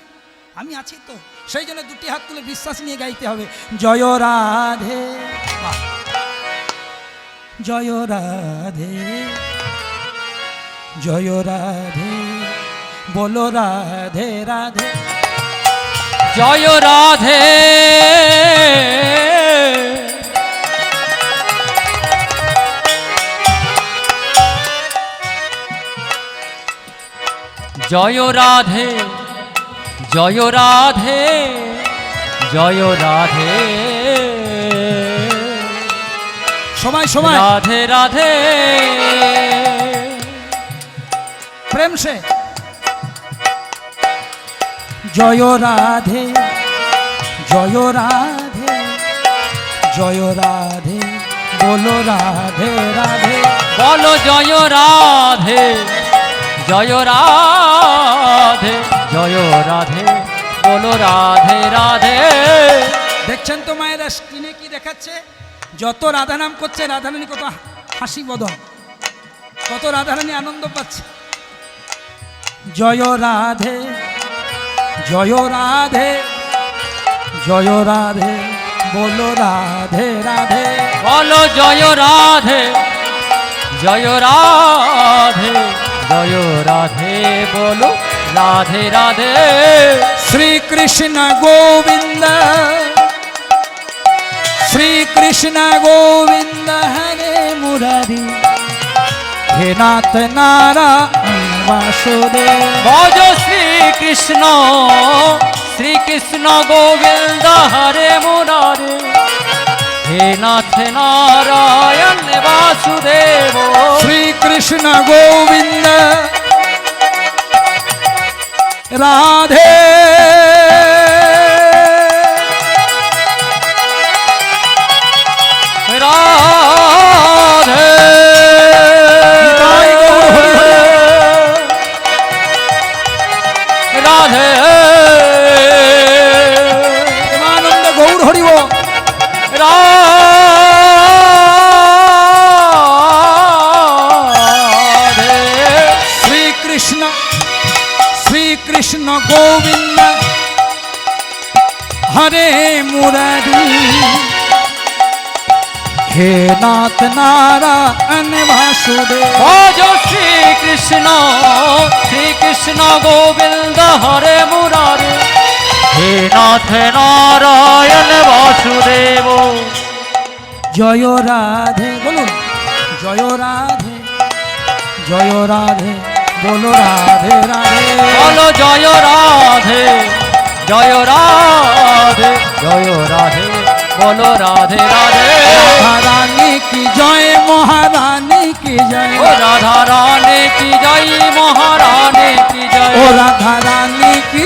আমি আছি তো। সেই জন্য 2টি হাত তুলে বিশ্বাস নিয়ে গাইতে হবে, জয় রাধে জয় রাধে জয় রাধে, বলো রাধে রাধে, জয় রাধে জয় রাধে জয় রাধে জয় রাধে সময় সময় রাধে রাধে প্রেম সে জয় রাধে জয় রাধে জয় রাধে বলো রাধে রাধে বলো জয় রাধে জয় রাধে জয় রাধে বলো রাধে রাধে। দেখছেন তো মায়েরা স্ক্রিনে কি দেখাচ্ছে? যত রাধা নাম করছে রাধারানী কত হাসি বদন, কত রাধারানী আনন্দ পাচ্ছে। জয় রাধে জয় রাধে জয় রাধে বলো রাধে রাধে বলো জয় রাধে জয় রাধে জয় রাধে বলো রাধে রাধে। শ্রীকৃষ্ণ গোবিন্দ শ্রীকৃষ্ণ গোবিন্দ হরে মুরারি হে নাথ নারায়ণ বাসুদেব। ভজ শ্রীকৃষ্ণ শ্রীকৃষ্ণ গোবিন্দ হরে মুরারে হে নাথ নারায়ণ বাসুদেব। শ্রীকৃষ্ণ গোবিন্দ রাধে রাধে রাধে আনন্দ গৌর হরিব। রাধে শ্রীকৃষ্ণ শ্রীকৃষ্ণ গোবিন্দ হরে মুরারি হে নাথ নারায়ণ বাসুদেব। ভজ শ্রীকৃষ্ণ শ্রীকৃষ্ণ গোবিন্দ হরে মুরারে হে নাথ নারায়ণ বাসুদেব। জয় রাধে বলুন জয় রাধে জয় রাধে বলো রাধে রাধে বলো জয় রাধে জয় রাধে জয় রাধে বলো রাধে রাধে। রাধা রানী কি জয় মহারানী কি জয় ও রাধা রানী কি জয় মহারানী কি জয়। ও রাধা রানী কি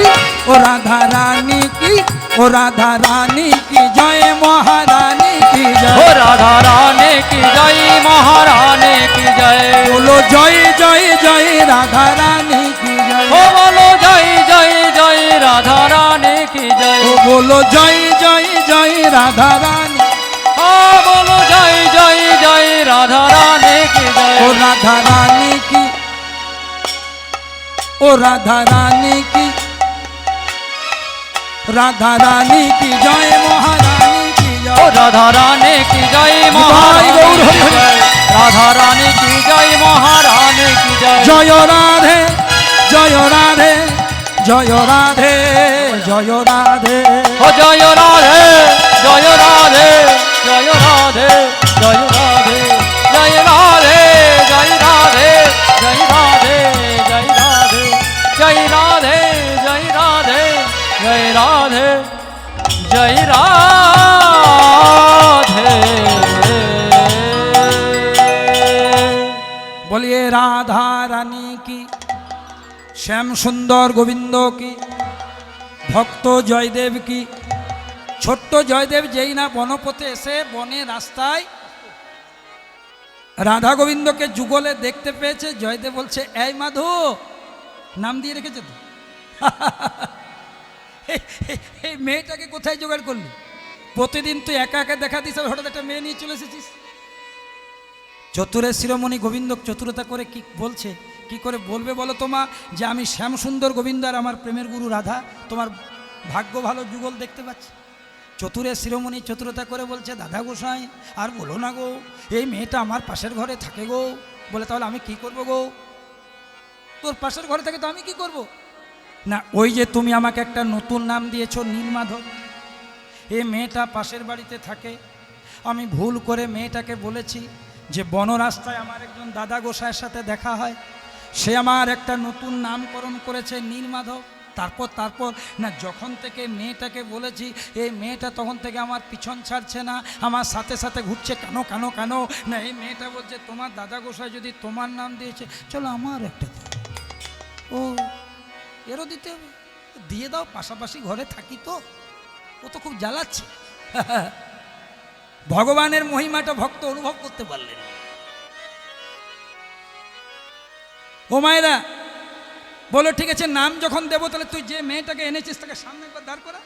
ও রাধা রানী কি ও রাধা রানী কি জয় মহারানী কি ও জয়। রাধা রানী কি জয় মহারানী কি জয়। বলো জয় জয় জয় রাধা রানী কি জয়। ও বলো জয় জয় জয় রাধা রানী কি জয়। ও বলো জয় জয় জয় রাধা রানী। ও বলো জয় জয় জয় রাধা রানী কি জয়। ও রাধা রানী কি ও রাধা রানী কি রাধা রানী কি জয় মহারানী কি ও জয়। রাধা রানী কি জয় মহারানী কি জয়। রাধা রানী কি জয় মহারানী কি জয়। জয় রাধে জয় রাধে জয় রাধে জয় রাধে ও জয় রাধে জয় রাধে জয় রাধে জয় রাধে জয় রাধে জয় রাধে জয় রাধে জয় রাধে জয় রাধে জয় রাধে জয় রাধে জয় রাধে। বলিए রাধা রানী কি শ্যাম সুন্দর গোবিন্দ কি ভক্ত জয়দেব কি। ছোট্ট জয়দেব যেই না বনপথে এসে বনে রাস্তায় রাধা গোবিন্দকে যুগলে দেখতে পেয়েছে, জয়দেব বলছে এই মাধু, নাম দিয়ে রেখেছে তো, এই মেয়েটাকে কোথায় জোগাড় করলি? প্রতিদিন তুই একা একা দেখা দিস, আর হঠাৎ একটা মেয়ে নিয়ে চলে এসেছিস। চতুরের শিরোমণি গোবিন্দ চতুরতা করে কি বলছে, কি করে বলবে বলো তোমা যে আমি শ্যাম সুন্দর গোবিন্দ আর আমার প্রেমের গুরু রাধা, তোমার ভাগ্য ভালো যুগল দেখতে পাচ্ছি। চতুরের শিরোমণি চতুরতা করে বলছে দাদা গোসাই আর বলো না গো, এই মেয়েটা আমার পাশের ঘরে থাকে গো। বলে তাহলে আমি কি করব গো? তোর পাশের ঘরে থাকে তো আমি কি করব? না ওই যে তুমি আমাকে একটা নতুন নাম দিয়েছো নীলমাধব, এই মেয়েটা পাশের বাড়িতে থাকে। আমি ভুল করে মেয়েটাকে বলেছি যে বন রাস্তায় আমার একজন দাদা গোসাইয়ের সাথে দেখা হয়, সে আমার একটা নতুন নামকরণ করেছে নীলমাধব। তারপর না, যখন থেকে মেয়েটাকে বলেছি, এই মেয়েটা তখন থেকে আমার পিছন ছাড়ছে না, আমার সাথে সাথে ঘুরছে। কেন কেন কেন না, এই মেয়েটা বলছে তোমার দাদা গোসাই যদি তোমার নাম দিয়েছে, চলো আমার একটা দাও। ও এরও দিতে হবে, দিয়ে দাও, পাশাপাশি ঘরে থাকি তো। ও তো খুব জ্বালাচ্ছে। ভগবানের মহিমাটা ভক্ত অনুভব করতে পারলেন। ও মায়েরা বলো, ঠিক আছে, নাম যখন দেবো তাহলে তুই যে মেয়েটাকে এনেছিস তাকে সামনে একবার দাঁড় করা।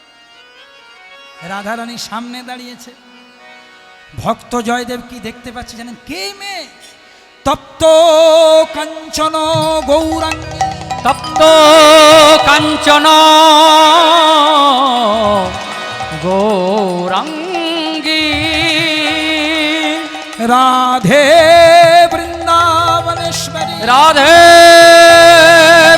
রাধারানী সামনে দাঁড়িয়েছে। ভক্ত জয়দেব কি দেখতে পাচ্ছে জানেন? কে মেয়ে? তপ্ত কাঞ্চন গৌরাঙ্গী, তপ্ত কাঞ্চন গৌরাঙ্গী, রাধে বৃন্দাবনেশ্বরী, রাধে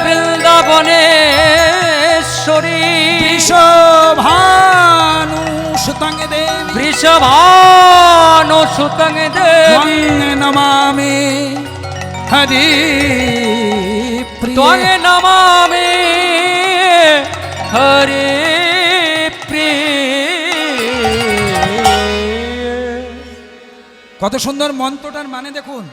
বৃন্দাবনেশ্বরী, বৃষভানু সুতং দেবী, বৃষভানু সুতং ত্বং দেবী, নমামি হরি ত্বং প্রিয়ে। নমামি হরি প্রিয়ে। কত সুন্দর মন্ত্রটার মানে দেখুন।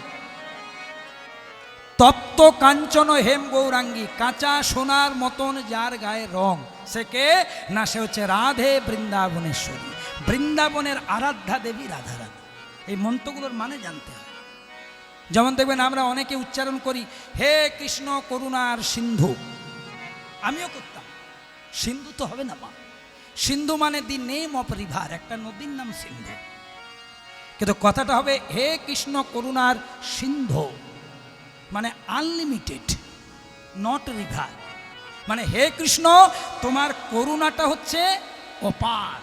তপ্ত কাঞ্চন হেম গৌরাঙ্গী, কাঁচা সোনার মতন যার গায়ে রং, সে কে না? সে হচ্ছে রাধে বৃন্দাবনেশ্বরী, বৃন্দাবনের আরাধ্যা দেবী রাধারানী। এই মন্ত্রগুলোর মানে জানতে হয়। যেমন দেখবেন আমরা অনেকে উচ্চারণ করি হে কৃষ্ণ করুণার সিন্ধু, আমিও করতাম। সিন্ধু তো হবে না মা, সিন্ধু মানে দি নেম অফ রিভার, একটা নদীর নাম সিন্ধু। কিন্তু কথাটা হবে হে কৃষ্ণ করুণার সিন্ধু, মানে আনলিমিটেড, নট রিভার। মানে হে কৃষ্ণ তোমার করুণাটা হচ্ছে অপার।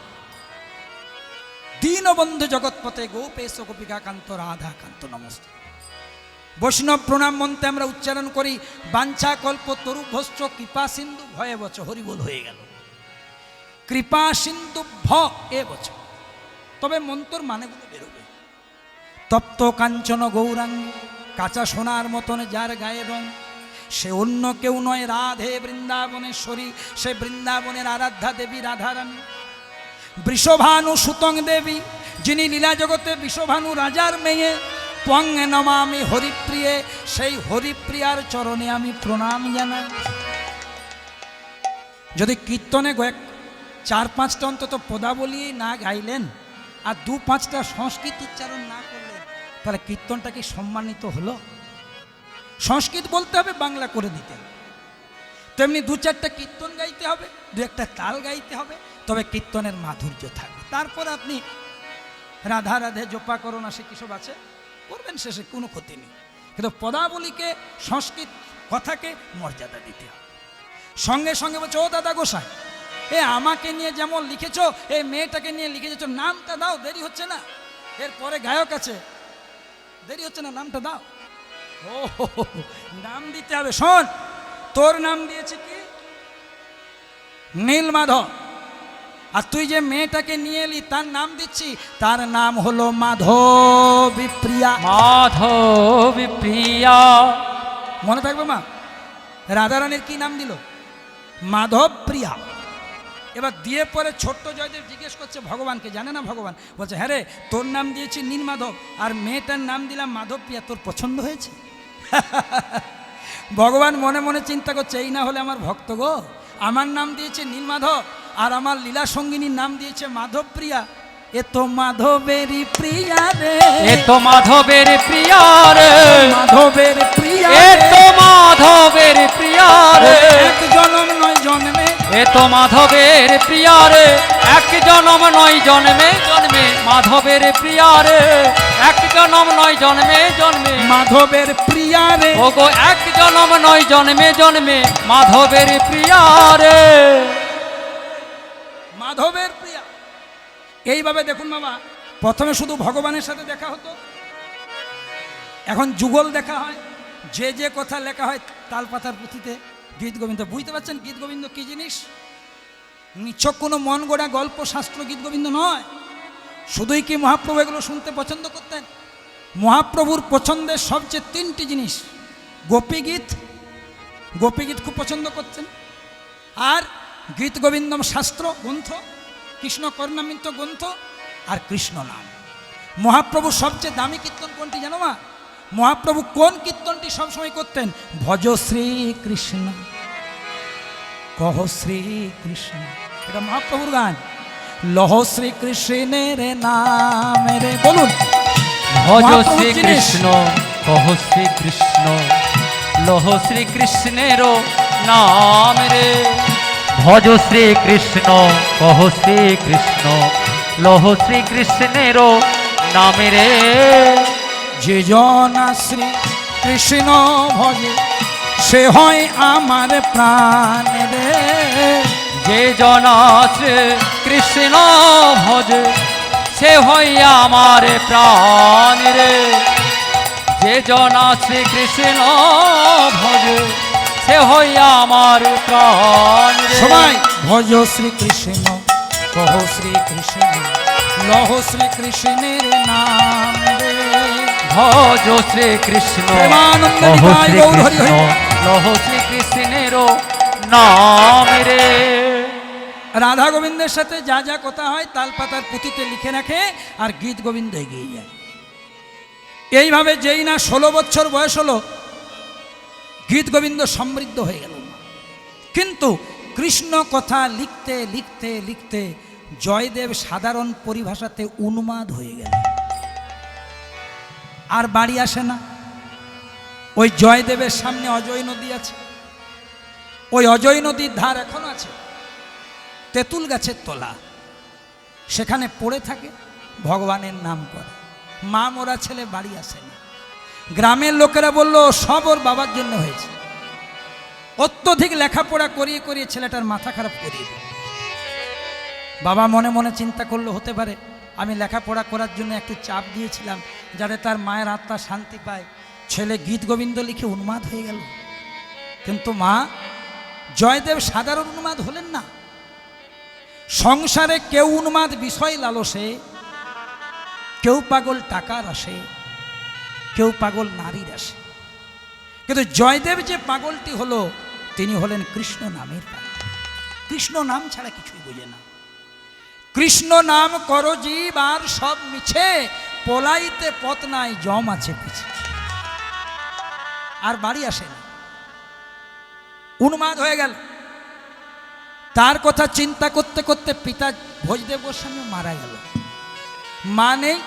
দীনবন্ধু জগৎপথে গোপেশ গোপিকা কান্ত রাধা কান্ত নমস্তে। বৈষ্ণব প্রণাম মন্ত্রে আমরা উচ্চারণ করি বাঞ্ছা কল্প তরুভস্য কৃপা সিন্ধু ভয়ে বচ, হরিবোল হয়ে গেল। কৃপা সিন্ধু ভ এ বচ, তবে মন্ত্রর মানেগুলো বেরোবে। তপ্ত কাঞ্চন গৌরাঙ্গী, কাঁচা সোনার মতন যার গায়ে রং, সে অন্য কেউ নয়, রাধে বৃন্দাবনেশ্বরী, সে বৃন্দাবনের আরাধ্যা দেবী রাধারানী। বৃষভানু সুতং দেবী, যিনি লীলা জগতে বৃষভানু রাজার মেয়ে। ত্বং নমামি হরিপ্রিয়ে, সেই হরিপ্রিয়ার চরণে আমি প্রণাম জানাই। যদি কীর্তনে 4-5টা অন্তত পদাবলী না গাইলেন আর 2-5টা সংস্কৃত উচ্চারণ না করলেন, তাহলে কীর্তনটা কি সম্মানিত হলো? সংস্কৃত বলতে হবে, বাংলা করে দিতে হবে। তেমনি 2-4টা কীর্তন গাইতে হবে, 2-একটা তাল গাইতে হবে, তবে কীর্তনের মাধুর্য থাকবে। তারপর আপনি রাধা রাধে জপা করো না, সে কিসব আছে করবেন, শেষে কোনো ক্ষতি নেই। কিন্তু পদাবলীকে, সংস্কৃত কথাকে মর্যাদা দিতে হবে। সঙ্গে সঙ্গে বলছে ও দাদা গোসাই, এ আমাকে নিয়ে যেমন লিখেছ, এই মেয়েটাকে নিয়ে লিখেছ, নামটা দাও, দেরি হচ্ছে না, এরপরে গায়ক আছে, দেরি হচ্ছে না, নামটা দাও। ও নাম দিতে হবে। শোন, তোর নাম দিয়েছে কি? নীলমাধব। আর তুই যে মেয়েটাকে নিয়ে এলি তার নাম দিচ্ছি, তার নাম হলো মাধবী প্রিয়া। মাধবী প্রিয়া। মনে থাকবে মা, রাধারানীর কি নাম দিল? মাধব প্রিয়া। এবার দিয়ে পরে ছোট্ট জয়দেব জিজ্ঞেস করছে ভগবানকে, জানে না ভগবান? বলছে হ্যাঁ রে, তোর নাম দিয়েছি নীলমাধব আর মেয়েটার নাম দিলাম মাধব প্রিয়া, তোর পছন্দ হয়েছে? ভগবান মনে মনে চিন্তা করছে, এই না হলে আমার ভক্ত গো, আমার নাম দিয়েছে নীলমাধব আর আমার লীলা সঙ্গিনীর নাম দিয়েছে মাধব প্রিয়া। এ তো মাধবেরই প্রিয়া রে, এ তো মাধবের প্রিয়া রে, মাধবের প্রিয়া, এ তো মাধবের প্রিয়া রে, এক জনম নয় জন্মে, এ তো মাধবের প্রিয়া রে, এক জনম নয় জন্মে জন্মে, মাধবের প্রিয়া রে, এক জনম নয় জন্মে জন্মে, মাধবের প্রিয়া রে। ও গো এক জনম নয় জন্মে জন্মে, মাধবের প্রিয়া রে, মাধবের প্রিয়া। এইভাবে দেখুন বাবা, প্রথমে শুধু ভগবানের সাথে দেখা হতো, এখন যুগল দেখা হয়, যে যে কথা লেখা হয় তালপাতার পুঁথিতে, গীত গোবিন্দ। বুঝতে পারছেন গীত গোবিন্দ কি জিনিস? নিছক কোনো মন গড়া গল্প শাস্ত্র গীত গোবিন্দ নয়। শুধুই কি মহাপ্রভু এগুলো শুনতে পছন্দ করতেন? মহাপ্রভুর পছন্দের সবচেয়ে 3টি জিনিস। গোপীগীত, গোপীগীত খুব পছন্দ করতেন। আর গীত গোবিন্দম শাস্ত্র গ্রন্থ, কৃষ্ণ কর্ণামৃত গ্রন্থ আর কৃষ্ণ নাম। মহাপ্রভু সবচেয়ে দামি কীর্তন কোনটি জানো মা? মহাপ্রভু কোন কীর্তনটি সবসময় করতেন? ভজ শ্রী কৃষ্ণ কহ শ্রী কৃষ্ণ, এটা মহাপ্রভুর গান। লহ শ্রী কৃষ্ণের নাম রে, বলুন। ভজ মহাপ্রভুর শ্রী জিনিস। কৃষ্ণ কহ শ্রী কৃষ্ণ, লহ শ্রী কৃষ্ণের নাম রে। ভজ শ্রী কৃষ্ণ কহ শ্রী কৃষ্ণ, লহ শ্রী কৃষ্ণের নাম রে। যে জনা শ্রী কৃষ্ণ ভজে সে হয় আমার প্রাণ রে। যে জনা শ্রী কৃষ্ণ ভজে সে হইয়া আমার প্রাণ রে। যে জনা শ্রী কৃষ্ণ ভজে সে হইয়া আমার প্রাণ রে। সবাই ভজ শ্রী কৃষ্ণ কহ শ্রী কৃষ্ণ, লহ শ্রী কৃষ্ণের নাম রে। ভজ শ্রী কৃষ্ণ প্রেমানন্দ কহ নিতাই শ্রী গৌর হরি কৃষ্ণ, হরি। লহ শ্রী কৃষ্ণের নাম রে। রাধা গোবিন্দের সাথে যা যা কথা হয় তালপাতার পুঁথিতে লিখে রাখে, আর গীত গোবিন্দ এগিয়ে যায়। এইভাবে যেই না 16 বছর বয়স হলো, গীত গোবিন্দ সমৃদ্ধ হয়ে গেল। কিন্তু কৃষ্ণ কথা লিখতে লিখতে লিখতে জয়দেব সাধারণ পরিভাষাতে উন্মাদ হয়ে গেল, আর বাড়ি আসে না। ওই জয়দেবের সামনে অজয় নদী আছে, ওই অজয় নদীর ধার এখনো আছে, তেঁতুল গাছের তলা, সেখানে পড়ে থাকে, ভগবানের নাম করে। মা মোরা ছেলে বাড়ি আসে না। গ্রামের লোকেরা বলল সব ওর বাবার জন্য হয়েছে, অত্যধিক লেখাপড়া করিয়ে করিয়ে ছেলেটার মাথা খারাপ করিয়ে দিল। বাবা মনে মনে চিন্তা করলো, হতে পারে আমি লেখাপড়া করার জন্য একটু চাপ দিয়েছিলাম, যাতে তার মায়ের আত্মা শান্তি পায়। ছেলে গীত গোবিন্দ লিখে উন্মাদ হয়ে গেল। কিন্তু মা, জয়দেব সাধারণ উন্মাদ হলেন না। সংসারে কেউ উন্মাদ বিষয় লালসে, কেউ পাগল টাকার আসে, কেউ পাগল নারীর আসে। কিন্তু জয়দেব যে পাগলটি হলো, তিনি হলেন কৃষ্ণ নামের পাগল। কৃষ্ণ নাম ছাড়া কিছুই বোঝে না। কৃষ্ণ নাম করো জীব আর সব মিছে, পলাইতে পথ নাই জম আছে পিছে। আর বাড়ি আসে না, উন্মাদ হয়ে গেল। তার কথা চিন্তা করতে করতে পিতা ভোজদেব গোস্বামী মারা গেল। মা নেই,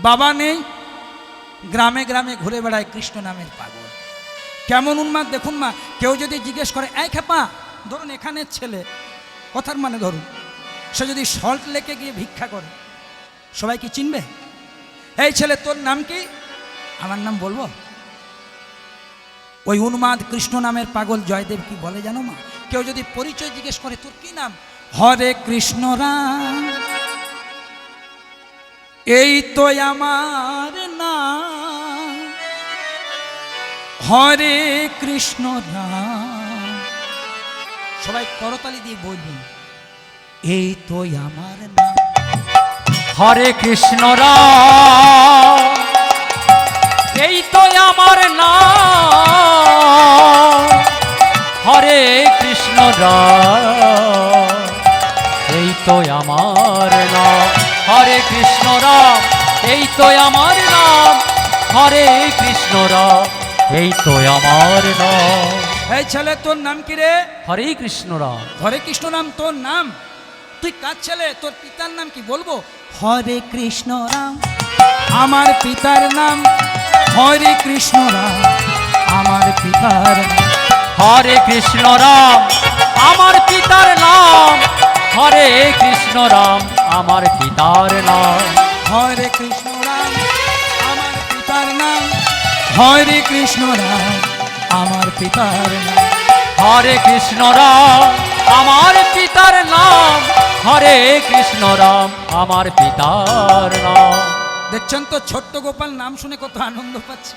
বাবা নেই, গ্রামে গ্রামে ঘুরে বেড়ায় কৃষ্ণ নামের পাগল। কেমন উন্মাদ দেখুন মা। কেউ যদি জিজ্ঞেস করে, এই খেপা, ধরুন এখানের ছেলে, কথার মানে ধরুন সে যদি সল্ট লেকে গিয়ে ভিক্ষা করে, সবাই কি চিনবে? এই ছেলে তোর নাম কি? আমার নাম বলবো? ওই উন্মাদ কৃষ্ণ নামের পাগল জয়দেব কি বলে জানো মা? কেউ যদি পরিচয় জিজ্ঞেস করে, তোর কি নাম? হরে কৃষ্ণ রাম, এই তো আমার নাম। হরে কৃষ্ণ রাম, সবাই করতালি দিয়ে বলবেন, এই তো আমার নাম। হরে কৃষ্ণ রাম, এই তো আমার নাম। হরে কৃষ্ণ রাম, এই তো আমার নাম। হরে কৃষ্ণ রাম, এই তো আমার নাম। হরে কৃষ্ণ রাম, এই তো আমার নাম। এই ছেলে তোর নাম কি রে? হরে কৃষ্ণ রাম। হরে কৃষ্ণ নাম তোর নাম? তুই কার ছেলে? তোর পিতার নাম কি? বলবো, হরে কৃষ্ণ রাম, আমার পিতার নাম হরে কৃষ্ণ রাম, আমার পিতার নাম। হরে কৃষ্ণ রাম, আমার পিতার নাম। হরে কৃষ্ণ রাম, আমার পিতার নাম। হরে কৃষ্ণ রাম, আমার পিতার নাম হরে কৃষ্ণ রাম, আমার পিতার নাম। হরে কৃষ্ণ রাম, আমার পিতার নাম। হরে কৃষ্ণ রাম, আমার পিতার নাম। দেখছেন তো ছোট্ট গোপাল নাম শুনে কত আনন্দ পাচ্ছে।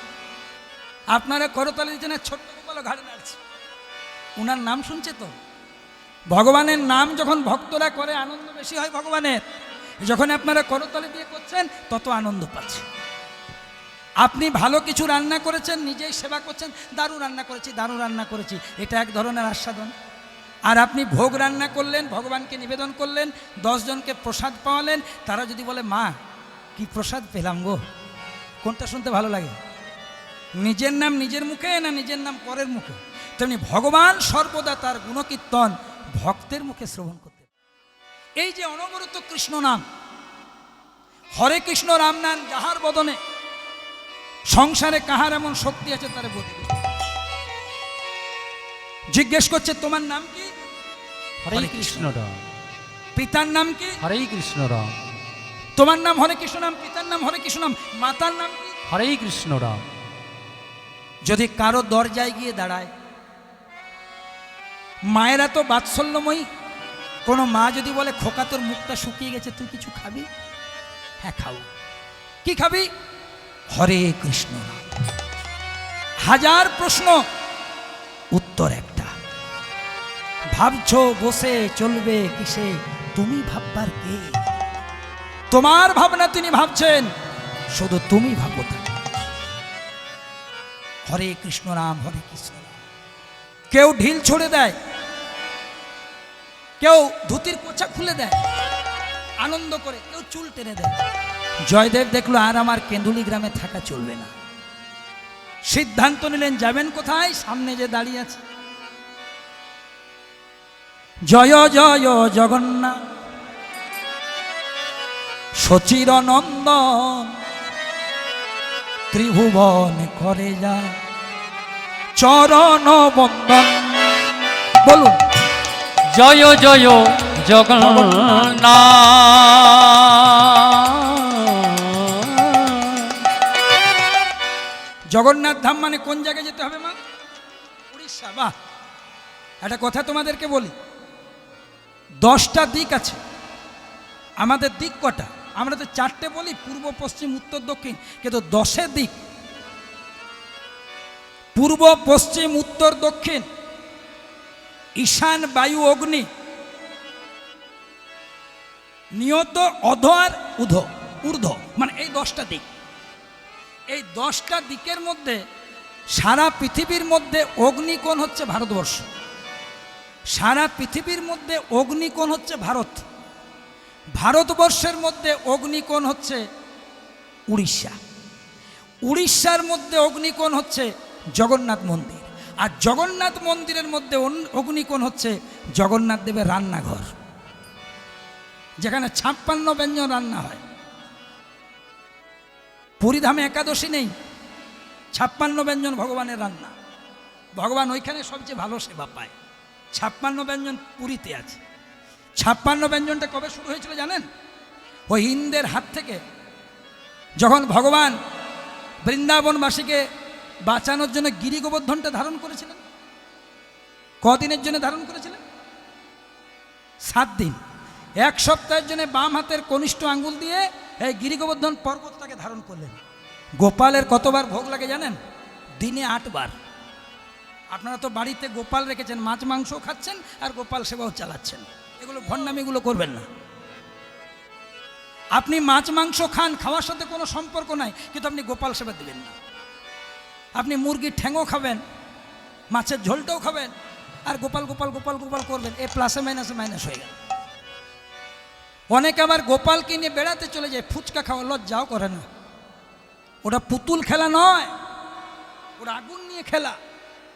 আপনারা করতালি দিচ্ছেন, ছোট্ট গোপালও ঘাড়ে নাড়ছে, উনার নাম শুনছে তো। ভগবানের নাম যখন ভক্তরা করে আনন্দ বেশি হয় ভগবানের। যখন আপনারা করতালি দিয়ে করছেন তত আনন্দ পাচ্ছে। আপনি ভালো কিছু রান্না করেছেন, নিজেই সেবা করছেন, দারুণ রান্না করেছি, দারুণ রান্না করেছি, এটা এক ধরনের আস্বাদন। আর আপনি ভোগ রান্না করলেন, ভগবানকে নিবেদন করলেন, 10 জনকে প্রসাদ পাওয়ালেন, তারা যদি বলে মা কি প্রসাদ পেলাম গো, কোনটা শুনতে ভালো লাগে? নিজের নাম নিজের মুখে না নিজের নাম পরের মুখে? তেমনি ভগবান সর্বদা তার গুণকীর্তন ভক্তের মুখে শ্রবণ করতে। এই যে অনবরত কৃষ্ণ নাম, হরে কৃষ্ণ রাম নাম যাহার বদনে, সংসারে কাহার এমন শক্তি আছে তার বদলে। জিজ্ঞেস করছে তোমার নাম কি? হরে কৃষ্ণ রাম। পিতার নাম কি? হরে কৃষ্ণ রাম। তোমার নাম হরে কৃষ্ণ নাম, পিতার নাম হরে কৃষ্ণ নাম, মাতার নাম কি? হরে কৃষ্ণ রাম। যদি কারো দরজায় গিয়ে দাঁড়ায়, মায়েরা তো বাৎসল্যময়ী, কোনো মা যদি বলে খোকা তোর মুখটা শুকিয়ে গেছে, তুই কিছু খাবি? হ্যাঁ খাও। কি খাবি? হরে কৃষ্ণ নাম। হাজার প্রশ্ন, উত্তর একটা। ভাবছো বসে চলবে কিসে, তুমি ভাববার কে? তোমার ভাবনা তিনি ভাবছেন, শুধু তুমি ভাবো তাকে। হরে কৃষ্ণ রাম, হরে কৃষ্ণ রাম। কেউ ঢিল ছড়ে দেয়, কেউ ধুতির কোচা খুলে দেয় আনন্দ করে, কেউ চুল টেনে দেয়। জয়দেব দেখলো আর আমার কেন্দুলি গ্রামে থাকা চলবে না, সিদ্ধান্ত নিলেন যাবেন কোথায়? সামনে যে দাঁড়িয়ে আছে, জয় জয় জগন্নাথ সচির নন্দন, ত্রিভুবন করে যা চরণ বন্দন। বলুন জয় জয় জগন্নাথ। জগন্নাথ ধাম মানে কোন জায়গায় যেতে হবে মা? উড়িষ্যা। বাহ, একটা কথা তোমাদেরকে বলি, 10টা দিক আছে। আমাদের দিক কটা? আমরা তো 4টে বলি, পূর্ব পশ্চিম উত্তর দক্ষিণ, কিন্তু 10 দিক। পূর্ব পশ্চিম উত্তর দক্ষিণ, ঈশান বায়ু অগ্নি, নিয়ত অধ আর ঊর্ধ্ব, মানে এই 10টা দিক। এই 10টা দিকের মধ্যে সারা পৃথিবীর মধ্যে অগ্নিকোণ হচ্ছে ভারতবর্ষ, সারা পৃথিবীর মধ্যে অগ্নিকোণ হচ্ছে ভারত, ভারতবর্ষের মধ্যে অগ্নিকোণ হচ্ছে উড়িষ্যা, উড়িষ্যার মধ্যে অগ্নিকোণ হচ্ছে জগন্নাথ মন্দির, আর জগন্নাথ মন্দিরের মধ্যে অগ্নিকোণ হচ্ছে জগন্নাথ দেবের রান্নাঘর, যেখানে 56 ব্যঞ্জন রান্না হয়। পুরীধামে একাদশী নেই, 56 ব্যঞ্জন ভগবানের রান্না। ভগবান ওইখানে সবচেয়ে ভালো সেবা পায়। 56 ব্যঞ্জন পুরীতে আছে। 56 ব্যঞ্জনটা কবে শুরু হয়েছিল জানেন? ওই ইন্দ্রের হাত থেকে, যখন ভগবান বৃন্দাবনবাসীকে বাঁচানোর জন্য গিরি গোবর্ধনটা ধারণ করেছিলেন। কদিনের জন্য ধারণ করেছিলেন? 7 দিন। 1 সপ্তাহের জন্য বাম হাতের কনিষ্ঠ আঙ্গুল দিয়ে এই গিরি গোবর্ধন পর্বতটাকে ধারণ করলেন। গোপালের কতবার ভোগ লাগে জানেন? দিনে 8 বার। আপনারা তো বাড়িতে গোপাল রেখেছেন, মাছ মাংস খাচ্ছেন আর গোপাল সেবাও চালাচ্ছেন, এগুলো ভণ্ডামিগুলো করবেন না। আপনি মাছ মাংস খান, খাওয়ার সাথে কোনো সম্পর্ক নাই, কিন্তু আপনি গোপাল সেবা দেবেন না। আপনি মুরগির ঠ্যাংও খাবেন, মাছের ঝোলটাও খাবেন, আর গোপাল গোপাল গোপাল গোপাল করবেন, এ প্লাসে মাইনাসে মাইনাস হয়ে গেল। অনেকে আবার গোপালকে নিয়ে বেড়াতে চলে যায়, ফুচকা খাওয়া লজ্জাও করে না। ওটা পুতুল খেলা নয়, ওটা আগুন নিয়ে খেলা,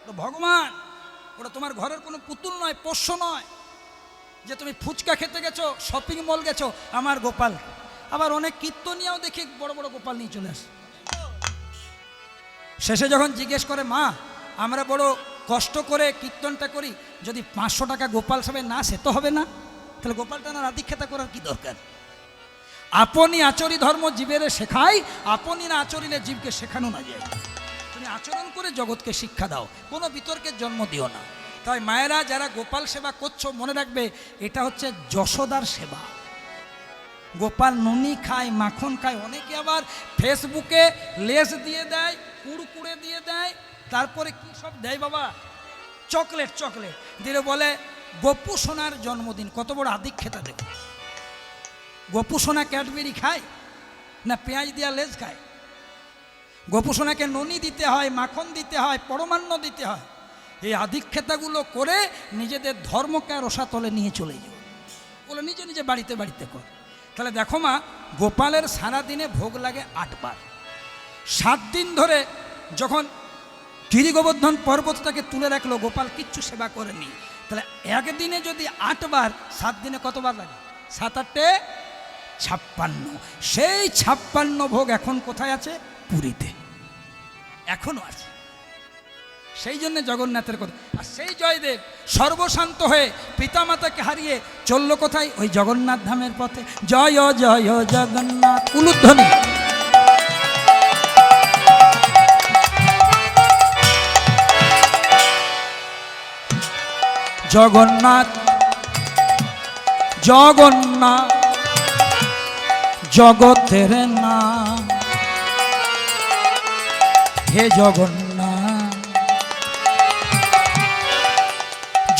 ওটা ভগবান। ওটা তোমার ঘরের কোনো পুতুল নয়, পোষ্য নয় যে তুমি ফুচকা খেতে গেছো, শপিং মল গেছো, আমার গোপাল। আবার অনেক কীর্তনিয়াও দেখি বড় বড় গোপাল নিয়ে চলে আসে। শেষে যখন জিজ্ঞেস করে মা আমরা বড় কষ্ট করে কীর্তনটা করি, যদি 500 টাকা গোপাল সেবায় না সে তো হবে না, তাহলে গোপালটা না রাধিক্ষেতা করার কি দরকার? আপনি আচরি ধর্ম জীবের শেখাই, আপনি না আচরিলে জীবকে শেখানো না যায়। তুমি আচরণ করে জগৎকে শিক্ষা দাও, কোনো বিতর্কের জন্ম দিও না। তাই মায়েরা যারা গোপাল সেবা করছো, মনে রাখবে এটা হচ্ছে যশোদার সেবা। গোপাল নুনি খায়, মাখন খায়। অনেকে আবার ফেসবুকে লেস দিয়ে দেয়, কুড়কুড়ে দিয়ে দেয়, তারপরে কি সব দেয় বাবা, চকলেট চকলেট দিয়ে বলে গোপু সোনার জন্মদিন। কত বড় আদিক্ষেতা দেখো। গোপু সোনা ক্যাডবেরি খায় না পেঁয়াজ দিয়া লেজ খায়? গোপু সোনাকে ননি দিতে হয়, মাখন দিতে হয়, পরমান্ন দিতে হয়। এই আধিক্ষেতাগুলো করে নিজেদের ধর্মকে রসাতলে নিয়ে চলে যাও, বলে নিজে নিজে বাড়িতে বাড়িতে কর। তাহলে দেখো মা, গোপালের সারাদিনে ভোগ লাগে 8 বার। 7 দিন ধরে যখন গিরি গোবর্ধন পর্বত তাকে তুলে রাখলো, গোপাল কিচ্ছু সেবা করেনি। তাহলে একদিনে যদি 8 বার, 7 দিনে কতবার লাগে? 7 8 56। সেই 56 ভোগ এখন কোথায় আছে? পুরীতে এখনো আছে। সেই জন্য জগন্নাথের কথা। আর সেই জয়দেব সর্বশান্ত হয়ে পিতামাতাকে হারিয়ে চলল কোথায়? ওই জগন্নাথ ধামের পথে। জয় জয় জগন্নাথ, উলুধ্বনি। জগন্নাথ জগন্নাথ জগতের নাম, হে জগন্নাথ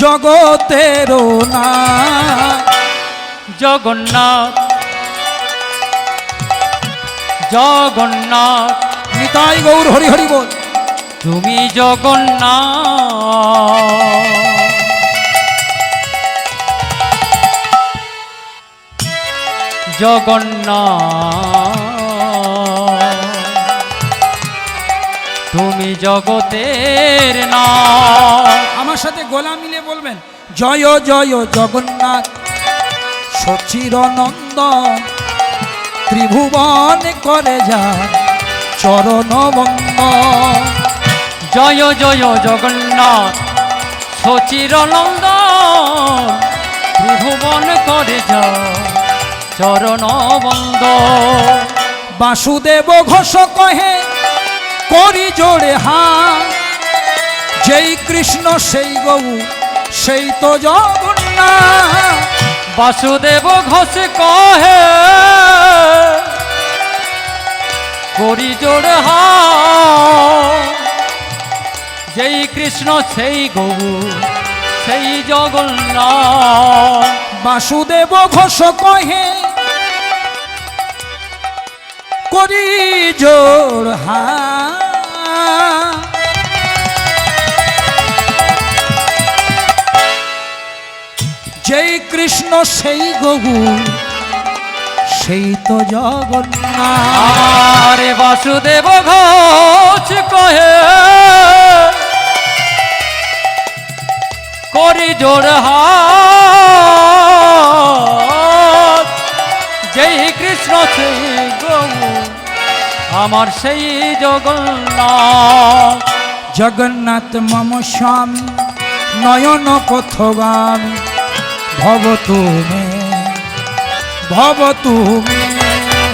জগতের নাম। জগন্নাথ জগন্নাথ নিতাই গৌর হরি হরি বল। তুমি জগন্নাথ জগন্নাথ তুমি জগতের নাম। আমার সাথে গলা মিলে বলবেন, জয় জয় জগন্নাথ সচির নন্দন, ত্রিভুবন করে যা চরণ বন্দন। জয় জয় জগন্নাথ সচির নন্দন, ত্রিভুবন করে যা চরণ বন্দন। বাসুদেব ঘোষ কহে করি জোড়ে হাত, যেই কৃষ্ণ সেই গৌ সেই তো জগন্নাথ। বাসুদেব ঘোষ কহে করি জোড় হাত, যেই কৃষ্ণ সেই গৌ সেই জগন্নাথ। বাসুদেব ঘোষ কহে করি জোড় হাত, যেই কৃষ্ণ সেই গহু সেই তো জগন্নাথ। আরে বাসুদেব ঘোষ কহে করি জোড় হাত, যেই কৃষ্ণ সেই গৌ আমার সেই জগন্নাথ। জগন্নাথ মম স্বামী নয়ন পথগামী, ভব তুমি ভব তুমি।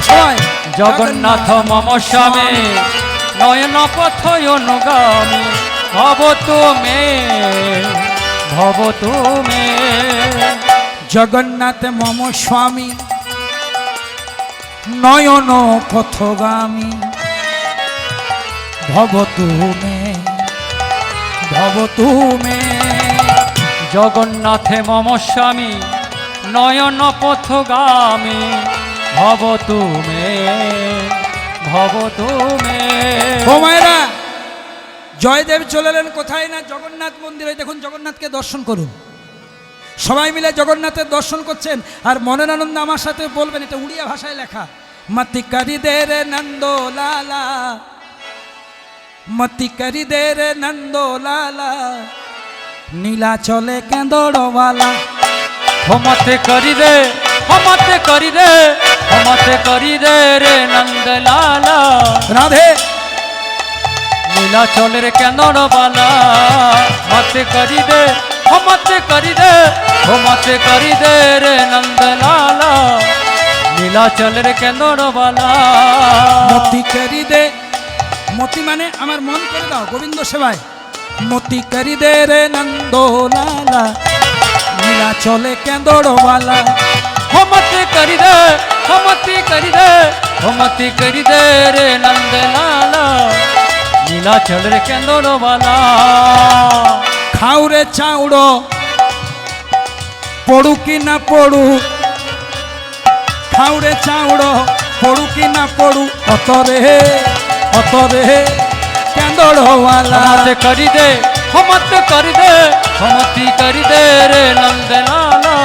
সবাই জগন্নাথ মম স্বামী নয়ন পথয়নুগামী, ভব তুমি ভব তুমি। জগন্নাথ মম স্বামী নয়ন পথগামী, ভব তুমি ভব তুমি। জগন্নাথে মম স্বামী নয়ন পথগামী, ভব তুমি ভব তুমি। ও মায়েরা, জয়দেব চলে এলেন কোথায়? না জগন্নাথ মন্দিরে। দেখুন জগন্নাথকে দর্শন করুন। সবাই মিলে জগন্নাথের দর্শন করছেন আর মনের আনন্দ আমার সাথে বলবেন। এটা উড়িয়া ভাষায় লেখা। মতি করি দে রে নন্দ লালা, মতি করি দে রে নন্দ লালা, নীলা চলে কেঁদড়ওয়ালা। হোমতে করি দে হোমতে করি দে হোমতে করি দে রে নন্দলালা, রাধে নীলাচলের কেন্দরবালা। মতে করি দে হোমতে করি দে হোমতে করি দে রে নন্দলালা, নীলাচলের কেন্দরবালা। মতি করি দে, মতি মানে আমার মন করে দাও গোবিন্দ সেবায়। মতি করি দে রে নন্দ লালা, নীলা চলে কেঁদড়ওয়ালা। হোমতে করি দে হোমতে করি দে হোমতে করি দে রে নন্দলালা, নীলাচলের কেন্দরবালা। খাউরে চাউড় পড়ু কি না পড়ু, খাউরে চাউড় পড়ু কি না পড়ু, অতরে অতরে কেঁদড়ওয়ালা। হোমতে করি দে मत कर दे रे नंद लाला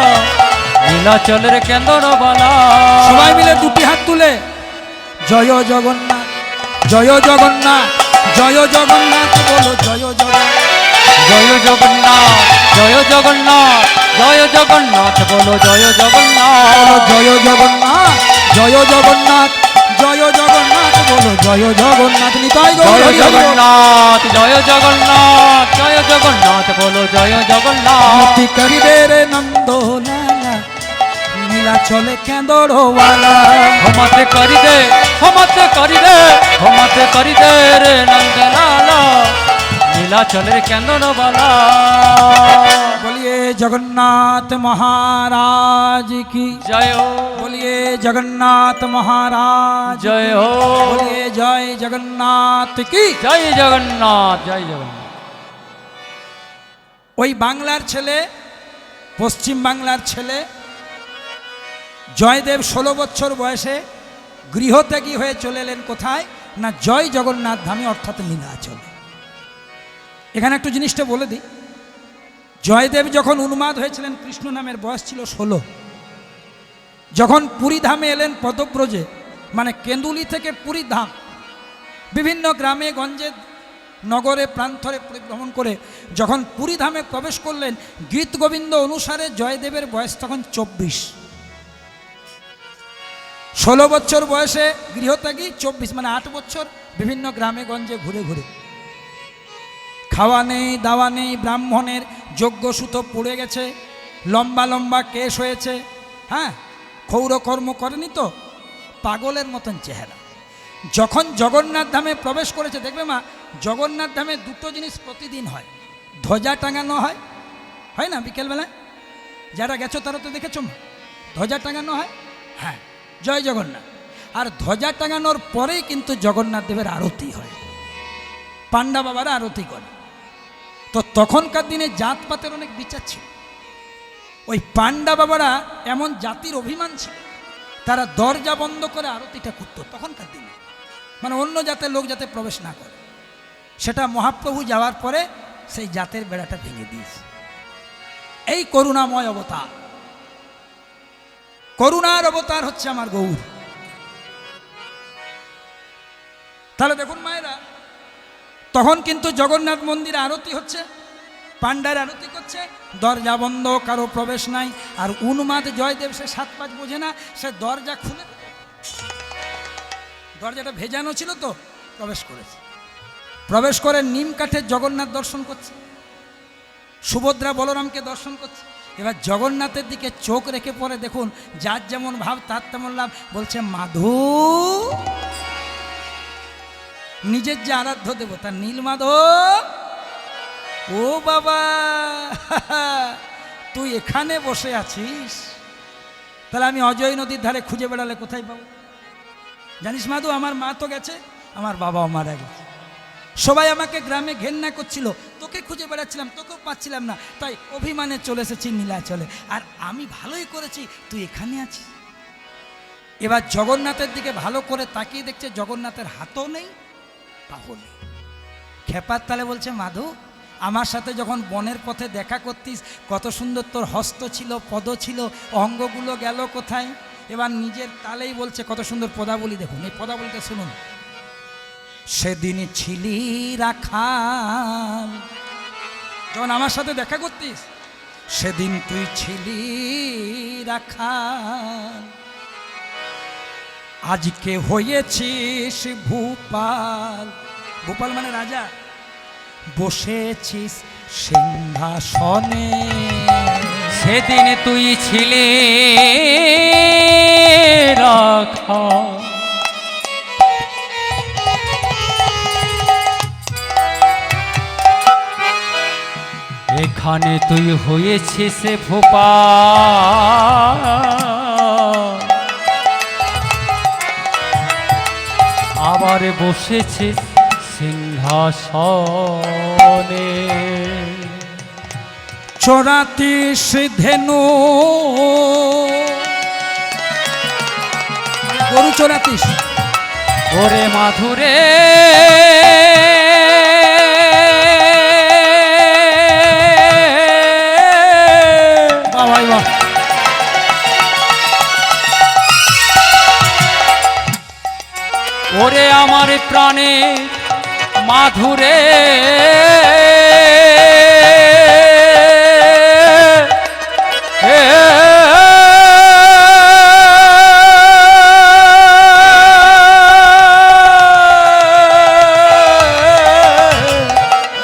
নীলাচলের কেন্দর বালা সবাই মিলে দুটি হাত তুলে জয় জগন্নাথ জয় জগন্নাথ জয় জগন্নাথ বলো জয় জগন্নাথ জয় জগন্নাথ জয় জগন্নাথ জয় জগন্নাথ বলো জয় জগন্নাথ বলো জয় জগন্নাথ জয় জগন্নাথ জয় জগন্নাথ বলো জয় জগন্নাথ নিতাই গৌর জয় হরি হরি বল। জগন্নাথ জয় জগন্নাথ জয় জগন্নাথ বলো জয় জগন্নাথ মতি করি দে রে নন্দ লালা নীলাচলে কেন্দরওয়ালা মত করি দে মত করি দে মত করি দে রে নন্দ লালা নীলাচলের কেন্দর বালা बोलिए जगन्नाथ महाराज की জয় হো बोलिए जगन्नाथ महाराज জয় হো बोलिए जय जगन्नाथ की জয় জগন্নাথ জয় জগন্নাথ ওই বাংলার ছেলে পশ্চিম বাংলার ছেলে জয়দেব 16 বছর বয়সে গৃহত্যাগী হয়ে চলে এলেন কোথায় না জয় জগন্নাথ ধামে অর্থাৎ নীলাচলে। এখানে একটু জিনিসটা বলে দিই, জয়দেব যখন উন্মাদ হয়েছিলেন কৃষ্ণ নামের বয়স ছিল 16। যখন পুরী ধামে এলেন পদব্রজে মানে কেন্দুলি থেকে পুরী ধাম বিভিন্ন গ্রামে গঞ্জে নগরে প্রান্তরে পরিভ্রমণ করে যখন পুরী ধামে প্রবেশ করলেন গীত গোবিন্দ অনুসারে জয়দেবের বয়স তখন 24। 16 বছর বয়সে গৃহত্যাগী, 24 মানে 8 বছর বিভিন্ন গ্রামে গঞ্জে ঘুরে ঘুরে। খাওয়া নেই দাওয়া নেই, ব্রাহ্মণের যজ্ঞ সুতো পুড়ে গেছে, লম্বা লম্বা কেশ হয়েছে, হ্যাঁ ক্ষৌরকর্ম করেনি তো, পাগলের মতন চেহারা। যখন জগন্নাথ ধামে প্রবেশ করেছে, দেখবে মা জগন্নাথ ধামে দুটো জিনিস প্রতিদিন হয়, ধ্বজা টাঙানো হয় না বিকেলবেলায়, যারা গেছো তারা তো দেখেছো মা, ধ্বজা টাঙানো হয়, হ্যাঁ জয় জগন্নাথ। আর ধ্বজা টাঙানোর পরেই কিন্তু জগন্নাথ দেবের আরতি হয়, পান্ডা বাবারা আরতি করে। তো তখনকার দিনে জাতপাতের অনেক বিচার ছিল, ওই পান্ডা বাবারা এমন জাতির অভিমান ছিল, তারা দরজা বন্ধ করে আরতিটা করত তখনকার দিনে, মানে অন্য জাতের লোক যাতে প্রবেশ না করে। সেটা মহাপ্রভু যাওয়ার পরে সেই জাতের বেড়াটা ভেঙে দিয়েছে। এই করুণাময় অবতার, করুণার অবতার হচ্ছে আমার গৌর। তাহলে দেখুন মায়েরা, তখন কিন্তু জগন্নাথ মন্দিরে আরতি হচ্ছে, পান্ডার আরতি করছে, দরজা বন্ধ, কারো প্রবেশ নাই। আর উন্মাদ জয়দেব সে 7-5 বোঝে না, সে দরজা খুলে, দরজাটা ভেজানো ছিল তো, প্রবেশ করেছে। প্রবেশ করে নিম কাঠের জগন্নাথ দর্শন করছে, সুভদ্রা বলরামকে দর্শন করছে। এবার জগন্নাথের দিকে চোখ রেখে পরে দেখুন, যার যেমন ভাব তার তেমন লাভ, বলছে মাধু, নিজের যে আরাধ্য দেবতা নীলমাধব, ও বাবা তুই এখানে বসে আছিস, তাহলে আমি অজয় নদীর ধারে খুঁজে বেড়ালে কোথায় পাবো? জানিস মাধু, আমার মা তো গেছে, আমার বাবাও মারা গেছে, সবাই আমাকে গ্রামে ঘেন্না করছিল, তোকে খুঁজে বেড়াচ্ছিলাম, তোকেও পাচ্ছিলাম না, তাই অভিমানে চলে এসেছি নীলাচলে। আর আমি ভালোই করেছি, তুই এখানে আছিস। এবার জগন্নাথের দিকে ভালো করে তাকিয়ে দেখছে জগন্নাথের হাতও নেই, পাও নেই। খেপার তালে বলছে, মাধু আমার সাথে যখন বনের পথে দেখা করতিস কত সুন্দর তোর হস্ত ছিল, পদ ছিল, অঙ্গগুলো গেল কোথায়? এবার নিজের তালেই বলছে, কত সুন্দর পদাবলী, দেখুন এই পদাবলীটা শুনুন। সেদিন ছিলি রাখাল, যখন আমার সাথে দেখা করতিস সেদিন তুই ছিলি রাখাল, আজকে হয়েছিস ভূপাল, ভূপাল মানে রাজা, বসেছিস সিংহাসনে, সেদিন তুই ছিলি রাখাল, এখানে তুই হয়েছিস ভূপাল, আবার বসেছিস সিংহাসনে। 34 ধেনু, গরু 34, ওরে মাধুরে ওরে আমার প্রাণে মাধুরে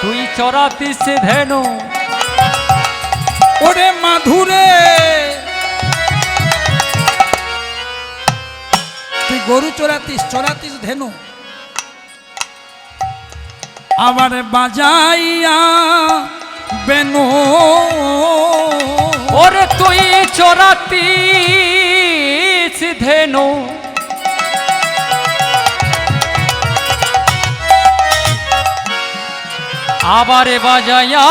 তুই চরাতিস ধেনু ওরে মাধুরে তুই গরু চোরাতিস ধেনু আবার বাজাইয়া বেনু ওরে তুই চরাতিস ধেনু আবারে বাজাইয়া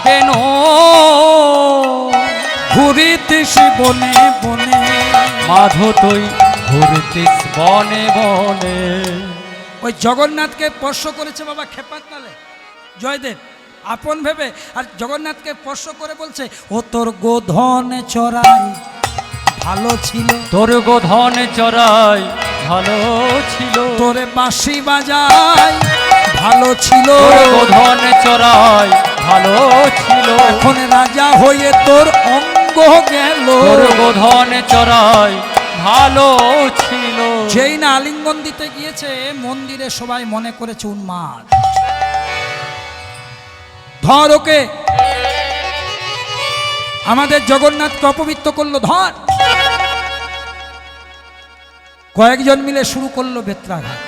বেনু ঘুরিতিস বনে বনে মাধো তুই ঘুরতিস বনে বনে। ওই জগন্নাথকে স্পর্শ করেছে বাবা খেপার তালে জয়দেব আপন ভেবে, আর জগন্নাথকে স্পর্শ করে বলছে ও তোর গোধন চড়াই ভালো ছিল, তোর গোধন চড়াই ভালো ছিল, তোরে বাঁশি বাজাই ভালো ছিল, তোর গোধন চড়াই ভালো ছিল, এখন রাজা হয়ে তোর অঙ্গ গেল, তোর গোধন চড়াই ভালো ছিল। যেই না আলিঙ্গন দিতে গিয়েছে মন্দিরে সবাই মনে করেছে উন্মাদ, ধর ওকে, আমাদের জগন্নাথকে অপবিত্র করলো, ধর। কয়েকজন মিলে শুরু করলো বেত্রাঘাত,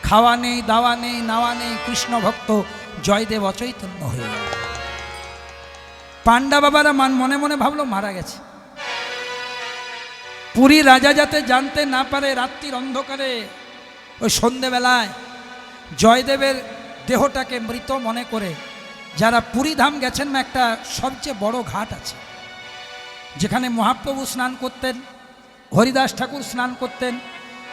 খাওয়া নেই দাওয়া নেই নাওয়া নেই, কৃষ্ণ ভক্ত জয়দেব অচৈতন্য হয়ে গেল। পান্ডা বাবারা মনে মনে ভাবলো মারা গেছে। পুরী রাজা যাতে জানতে না পারে, রাত্রির অন্ধকারে ওই সন্ধেবেলায় জয়দেবের দেহটাকে মৃত মনে করে যারা পুরী ধাম গেছেন না, একটা সবচেয়ে বড় ঘাট আছে যেখানে মহাপ্রভু স্নান করতেন, হরিদাস ঠাকুর স্নান করতেন।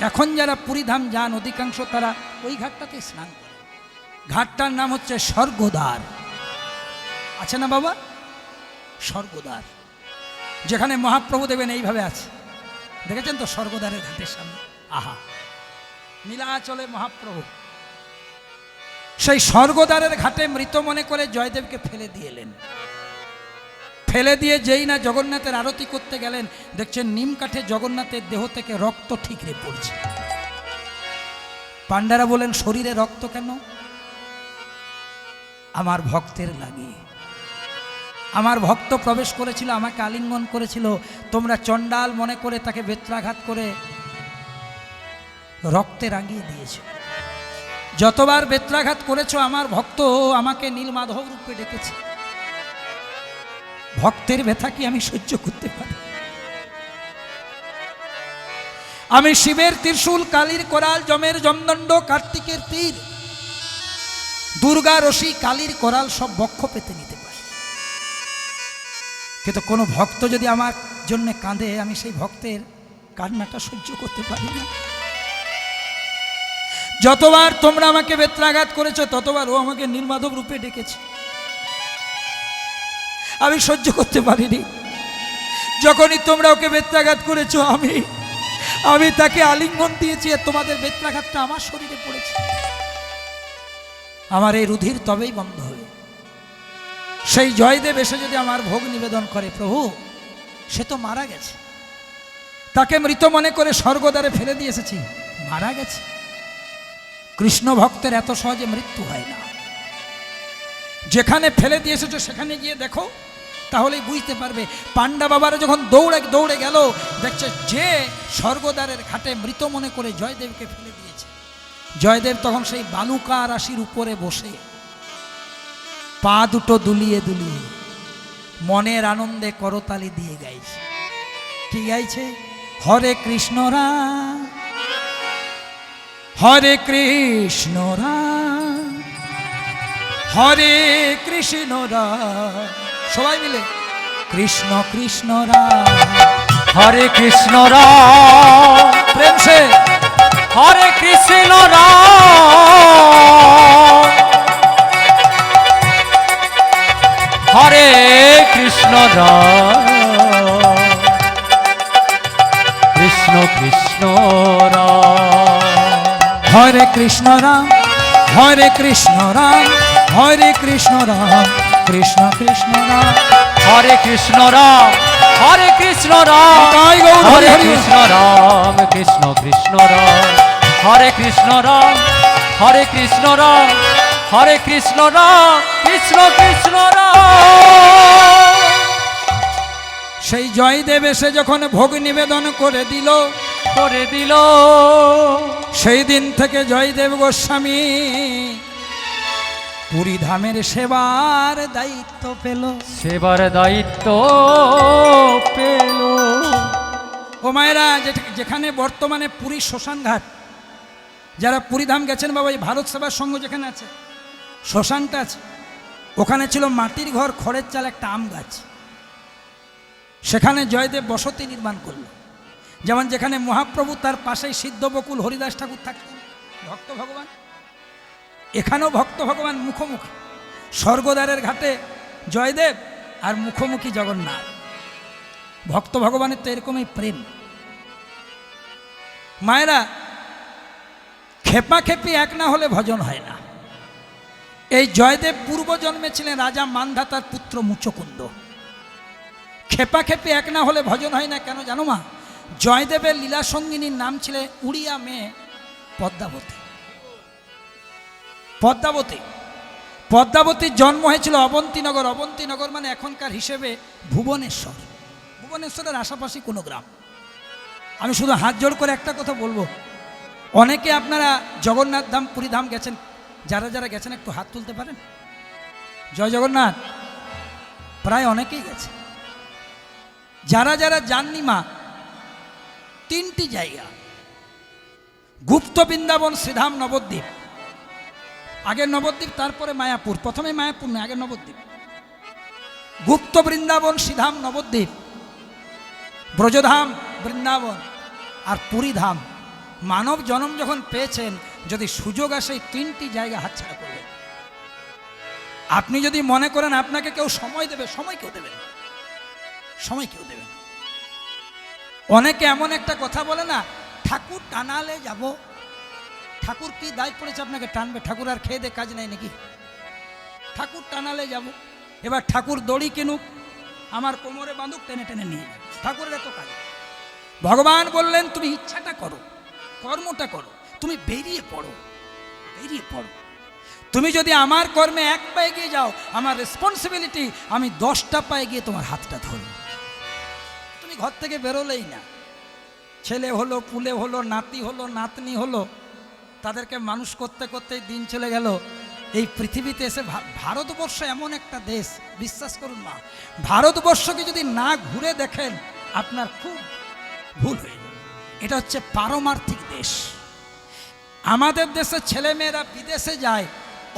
এখন যারা পুরী ধাম যান অধিকাংশ তারা ওই ঘাটটাতে স্নান করে। ঘাটটার নাম হচ্ছে স্বর্গদ্বার, আছে না বাবা? স্বর্গদ্বার, যেখানে মহাপ্রভু দেবেন এইভাবে আছে, দেখেছেন তো স্বর্গদ্বারের ঘাটের সামনে, আহা নীলাচলে মহাপ্রভু। সেই স্বর্গদ্বারের ঘাটে মৃত মনে করে জয়দেবকে ফেলে দিয়ে এলেন। ফেলে দিয়ে যেই না জগন্নাথের আরতি করতে গেলেন, দেখছেন নিম কাঠে জগন্নাথের দেহ থেকে রক্ত ঠিকরে পড়ছে। পান্ডারা বলেন শরীরে রক্ত কেন? আমার ভক্তের লাগে, আমার ভক্ত প্রবেশ করেছিল, আমাকে আলিঙ্গন করেছিল, তোমরা চণ্ডাল মনে করে তাকে বেত্রাঘাত করে রক্তে রাঙিয়ে দিয়েছ। যতবার বেত্রাঘাত করেছ আমার ভক্ত আমাকে নীলমাধব রূপে ডেকেছে। ভক্তের ব্যথা কি আমি সহ্য করতে পারি? আমি শিবের ত্রিশূল, কালীর কোরাল, যমের যমদণ্ড, কার্তিকের তীর, দুর্গা রশি, কালীর কোরাল সব বক্ষ পেতে নিতে পারি, কিন্তু কোনো ভক্ত যদি আমার জন্য কাঁদে আমি সেই ভক্তের কান্নাটা সহ্য করতে পারি না। যতবার তোমরা আমাকে বেত্রাঘাত করেছো ততবার ও আমাকে নীলমাধব রূপে ডেকেছে, আমি সহ্য করতে পারিনি। যখনই তোমরা ওকে বেত্রাঘাত করেছো আমি তাকে আলিঙ্গন দিয়েছি, তোমাদের বেত্রাঘাতটা আমার শরীরে পড়েছে, আমার এই রুধির তবেই বন্ধ হবে। সেই জয়দেব এসে যদি আমার ভোগ নিবেদন করে, প্রভু সে তো মারা গেছে, তাকে মৃত মনে করে স্বর্গদ্বারে ফেলে দিয়ে এসেছি, মারা গেছে। কৃষ্ণ ভক্তের এত সহজে মৃত্যু হয় না। যেখানে ফেলে দিয়ে এসেছো সেখানে গিয়ে দেখো, তাহলেই বুঝতে পারবে। পান্ডা বাবারা যখন দৌড়ে গেল, দেখছে যে স্বর্গদ্বারের ঘাটে মৃত মনে করে জয়দেবকে ফেলে দিয়েছে, জয়দেব তখন সেই বালুকা রাশির উপরে বসে পা দুটো দুলিয়ে দুলিয়ে মনের আনন্দে করতালি দিয়ে গাইছে। কি গাইছে? হরে কৃষ্ণ রাম, হরে কৃষ্ণ রাম, হরে কৃষ্ণ রাম, সবাই মিলে কৃষ্ণ কৃষ্ণ রাম, হরে কৃষ্ণ রাম, প্রেম সে হরে কৃষ্ণ রাম, হরে কৃষ্ণ রাম, কৃষ্ণ কৃষ্ণ কৃষ্ণ রাম হরে কৃষ্ণ রাম হরে কৃষ্ণ রাম হরে কৃষ্ণ রাম কৃষ্ণ কৃষ্ণ রাম হরে কৃষ্ণ রাম হরে কৃষ্ণ রাম তাই গৌর হরি হরে হরি। কৃষ্ণ রাম কৃষ্ণ কৃষ্ণ রাম হরে কৃষ্ণ রাম হরে কৃষ্ণ রাম হরে কৃষ্ণ রাম কৃষ্ণ কৃষ্ণ রাম সেই জয়দেব এসে যখন ভোগ নিবেদন করে দিল, সেই দিন থেকে জয়দেব গোস্বামী পুরী ধামের সেবার দায়িত্ব পেল। সেবার দায়িত্ব পেল। ও মায়েরা, যেখানে বর্তমানে পুরী শ্মশানঘাট, যারা পুরীধাম গেছেন বাবা, এই ভারত সেবার সংঘ যেখানে আছে, শ্মশানটা আছে, ওখানে ছিল মাটির ঘর, খড়ের চাল, একটা আম গাছ। সেখানে জয়দেব বসতি নির্মাণ করল। যেমন যেখানে মহাপ্রভু, তার পাশেই সিদ্ধ বকুল হরিদাস ঠাকুর থাকতেন, ভক্ত ভগবান। এখানেও ভক্ত ভগবান মুখোমুখি, স্বর্গদ্বারের ঘাটে জয়দেব আর মুখোমুখি জগন্নাথ। ভক্ত ভগবানের তো এরকমই প্রেম। মায়েরা, খেপাখেপি এক না হলে ভজন হয় না। এই জয়দেব পূর্ব জন্মে ছিলেন রাজা মান্ধাতার পুত্র মুচকুন্দ। খেপাখেপি এক না হলে ভজন হয় না। কেন জানো মা? জয়দেবের লীলা সঙ্গিনীর নাম ছিল উড়িয়া মেয়ে পদ্মাবতী। পদ্মাবতীর জন্ম হয়েছিল অবন্তীনগর। অবন্তীনগর মানে এখনকার হিসেবে ভুবনেশ্বর। ভুবনেশ্বরের আশাপাশি কোনো গ্রাম। আমি শুধু হাত জোড় করে একটা কথা বলবো, অনেকে আপনারা জগন্নাথ ধাম, পুরী ধাম গেছেন, যারা যারা গেছেন একটু হাত তুলতে পারেন। জয় জগন্নাথ। প্রায় অনেকেই গেছে। যারা যারা যাননি মা, তিনটি জায়গা, গুপ্ত বৃন্দাবন, শ্রীধাম, নবদ্বীপ। আগে নবদ্বীপ, তারপরে মায়াপুর। প্রথমে মায়াপুর না, আগে নবদ্বীপ। গুপ্ত বৃন্দাবন, শ্রীধাম, নবদ্বীপ, ব্রজধাম, বৃন্দাবন আর পুরীধাম। মানব জন্ম যখন পেয়েছেন, যদি সুযোগ আসে এই তিনটি জায়গা হাতছাড়া করবেন। আপনি যদি মনে করেন আপনাকে কেউ সময় দেবে, সময় কেউ দেবেন, সময় কেউ দেবেন। অনেকে এমন একটা কথা বলে না, ঠাকুর টানালে যাব। ঠাকুর কি দায় পড়েছে আপনাকে টানবে? ঠাকুর আর খেয়ে দে কাজ নাই নাকি? ঠাকুর টানালে যাব। এবার ঠাকুর দড়ি কিনুক, আমার কোমরে বাঁধুক, টেনে টেনে নিয়ে যাবে। ঠাকুরের এত কাজ। ভগবান বললেন তুমি ইচ্ছাটা করো, কর্মটা করো, তুমি বেরিয়ে পড়ো, বেরিয়ে পড়ো। তুমি যদি আমার কর্মে এক পায়ে গিয়ে যাও, আমার রেসপন্সিবিলিটি আমি 10টা পায়ে গিয়ে তোমার হাতটা ধরব। তুমি ঘর থেকে বেরোলেই না, ছেলে হলো, পুলে হলো, নাতি হলো, নাতনি হলো, তাদেরকে মানুষ করতে করতেই দিন চলে গেল। এই পৃথিবীতে এসে ভারতবর্ষ এমন একটা দেশ, বিশ্বাস করুন মা, ভারতবর্ষকে যদি না ঘুরে দেখেন আপনার খুব ভুল হয়ে যাবে। এটা হচ্ছে পারমার্থিক দেশ। আমাদের দেশের ছেলেমেয়েরা বিদেশে যায়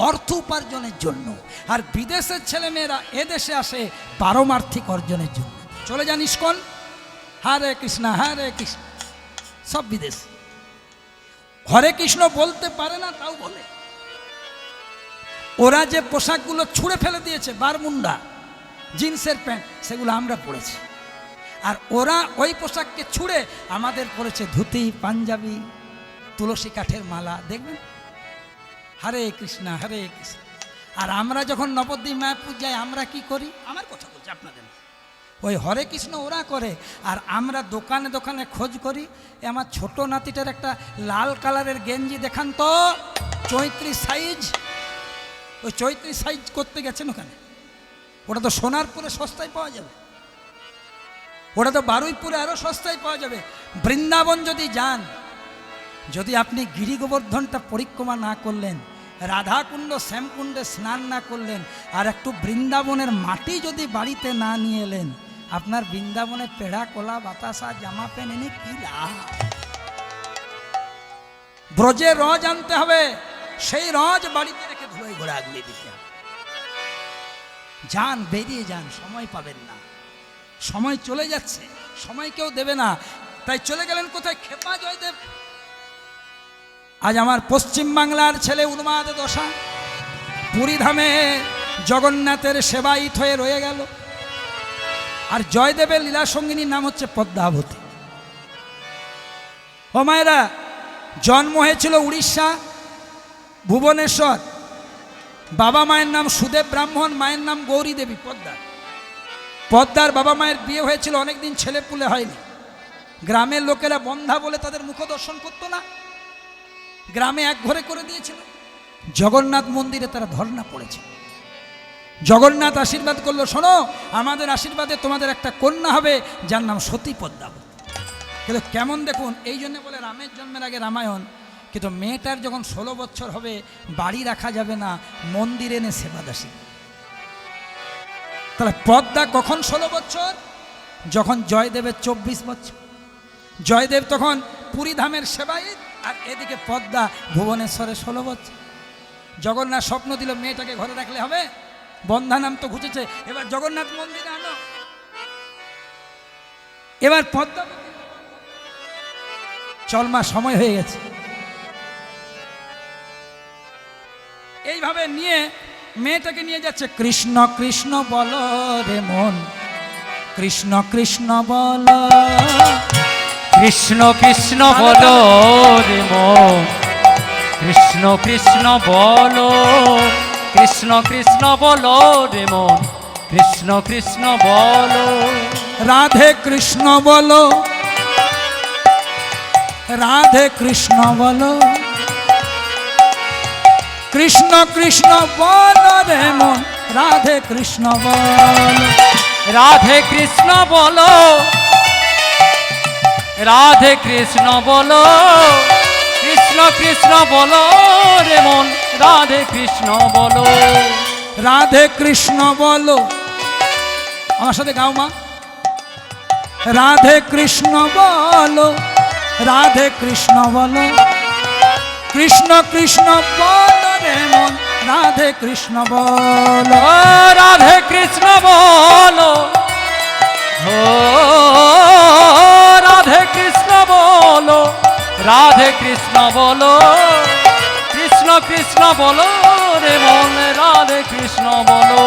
অর্থ উপার্জনের জন্য, আর বিদেশের ছেলেমেয়েরা এদেশে আসে পারমার্থিক অর্জনের জন্য। চলে যান ইস্কন, হরে কৃষ্ণ হরে কৃষ্ণ, সব বিদেশ। হরে কৃষ্ণ বলতে পারে না, তাও বলে। ওরা যে পোশাকগুলো ছুঁড়ে ফেলে দিয়েছে, বারমুন্ডা, জিন্সের প্যান্ট, সেগুলো আমরা পরেছি। আর ওরা ওই পোশাককে ছুঁড়ে আমাদের পরেছে ধুতি, পাঞ্জাবি, তুলসী কাঠের মালা। দেখবেন, হরে কৃষ্ণ হরে কৃষ্ণ। আর আমরা যখন নবদ্বীপ মায়াপুর যাই, আমরা কি করি? আমার কথা বলছি, আপনাদের। ওই হরে কৃষ্ণ ওরা করে, আর আমরা দোকানে দোকানে খোঁজ করি। আমার ছোট নাতিটার একটা লাল কালারের গেঞ্জি দেখান তো, 34 সাইজ। ওই 34 সাইজ করতে গেছেন ওখানে। ওটা তো সোনারপুরে সস্তায় পাওয়া যাবে, ওটা তো বারুইপুরে আরও সস্তায় পাওয়া যাবে। বৃন্দাবন যদি যান, যদি আপনি গিরি গোবর্ধনটা পরিক্রমা না করলেন, রাধাকুণ্ড শ্যামকুণ্ডে স্নান না করলেন, আর একটু বৃন্দাবনের মাটি যদি বাড়িতে না নিয়ে এলেন, আপনার বৃন্দাবনে পেড়া, কলা, বাতাসা, জামা প্যান্ট এনে কি লাভ? ব্রজে রজ আনতে হবে, সেই রজ বাড়িতে রেখে ধুয়ে ঘোরাঘুরি দিতে হবে। যান, বেরিয়ে যান, সময় পাবেন না। সময় চলে যাচ্ছে, সময় কেউ দেবে না। তাই চলে গেলেন কোথায়? খেপা জয়দেব। আজ আমার পশ্চিম বাংলার ছেলে উন্মাদ দশা পুরীধামে জগন্নাথের সেবায়িত হয়ে রয়ে গেল। আর জয়দেবের লীলা সঙ্গিনীর নাম হচ্ছে পদ্মাবতী। ও মায়েরা, জন্ম হয়েছিল উড়িষ্যা ভুবনেশ্বর। বাবা মায়ের নাম সুদেব ব্রাহ্মণ, মায়ের নাম গৌরী দেবী পদ্মা। পদ্মার বাবা মায়ের বিয়ে হয়েছিল, অনেকদিন ছেলে পুলে হয়নি। গ্রামের লোকেরা বন্ধা বলে তাদের মুখ দর্শন করতো না, গ্রামে এক ঘরে করে দিয়েছিল। জগন্নাথ মন্দিরে তারা ধর্ণা পড়েছে। জগন্নাথ আশীর্বাদ করলো, শোনো আমাদের আশীর্বাদে তোমাদের একটা কন্যা হবে যার নাম সতী পদ্মাবতী। কিন্তু কেমন দেখুন, এই জন্য বলে রামের জন্মের আগে রামায়ণ। কিন্তু মেয়েটার যখন 16 বছর হবে, বাড়ি রাখা যাবে না, মন্দিরে এনে সেবাদাসী। তাহলে পদ্মা কখন 16 বছর? যখন জয়দেবের 24 বছর। জয়দেব তখন পুরী ধামের সেবায়িত, আর এদিকে পদ্মা ভুবনেশ্বরে 16 বছর। জগন্নাথ স্বপ্ন দিল মেয়েটাকে ঘরে রাখলে হবে, বন্ধা নাম তো ঘুচেছে, এবার জগন্নাথ মন্দিরে আনো। এবার পদ্মা চল মা, সময় হয়ে গেছে। এইভাবে নিয়ে মেয়েটাকে নিয়ে যাচ্ছে। কৃষ্ণ কৃষ্ণ বল রে মন, কৃষ্ণ কৃষ্ণ বল, কৃষ্ণ কৃষ্ণ বলো রে মন, কৃষ্ণ কৃষ্ণ বলো, কৃষ্ণ কৃষ্ণ বলো রে মন, কৃষ্ণ কৃষ্ণ বলো। রাধে কৃষ্ণ বলো, রাধে কৃষ্ণ বলো, কৃষ্ণ কৃষ্ণ বল রে মন, রাধে কৃষ্ণ বল। রাধে কৃষ্ণ বলো, রাধে কৃষ্ণ বলো, কৃষ্ণ কৃষ্ণ বলো রে মন, রাধে কৃষ্ণ বলো। রাধে কৃষ্ণ বলো, আমার সাথে গাও মা। রাধে কৃষ্ণ বলো, রাধে কৃষ্ণ বলো, কৃষ্ণ কৃষ্ণ বল রে মন, রাধে কৃষ্ণ বলো। ও রাধে কৃষ্ণ বলো, ও রাধে কৃষ্ণ বলো, রাধে কৃষ্ণ বলো, কৃষ্ণ কৃষ্ণ বলো রে মন, রাধে কৃষ্ণ বলো।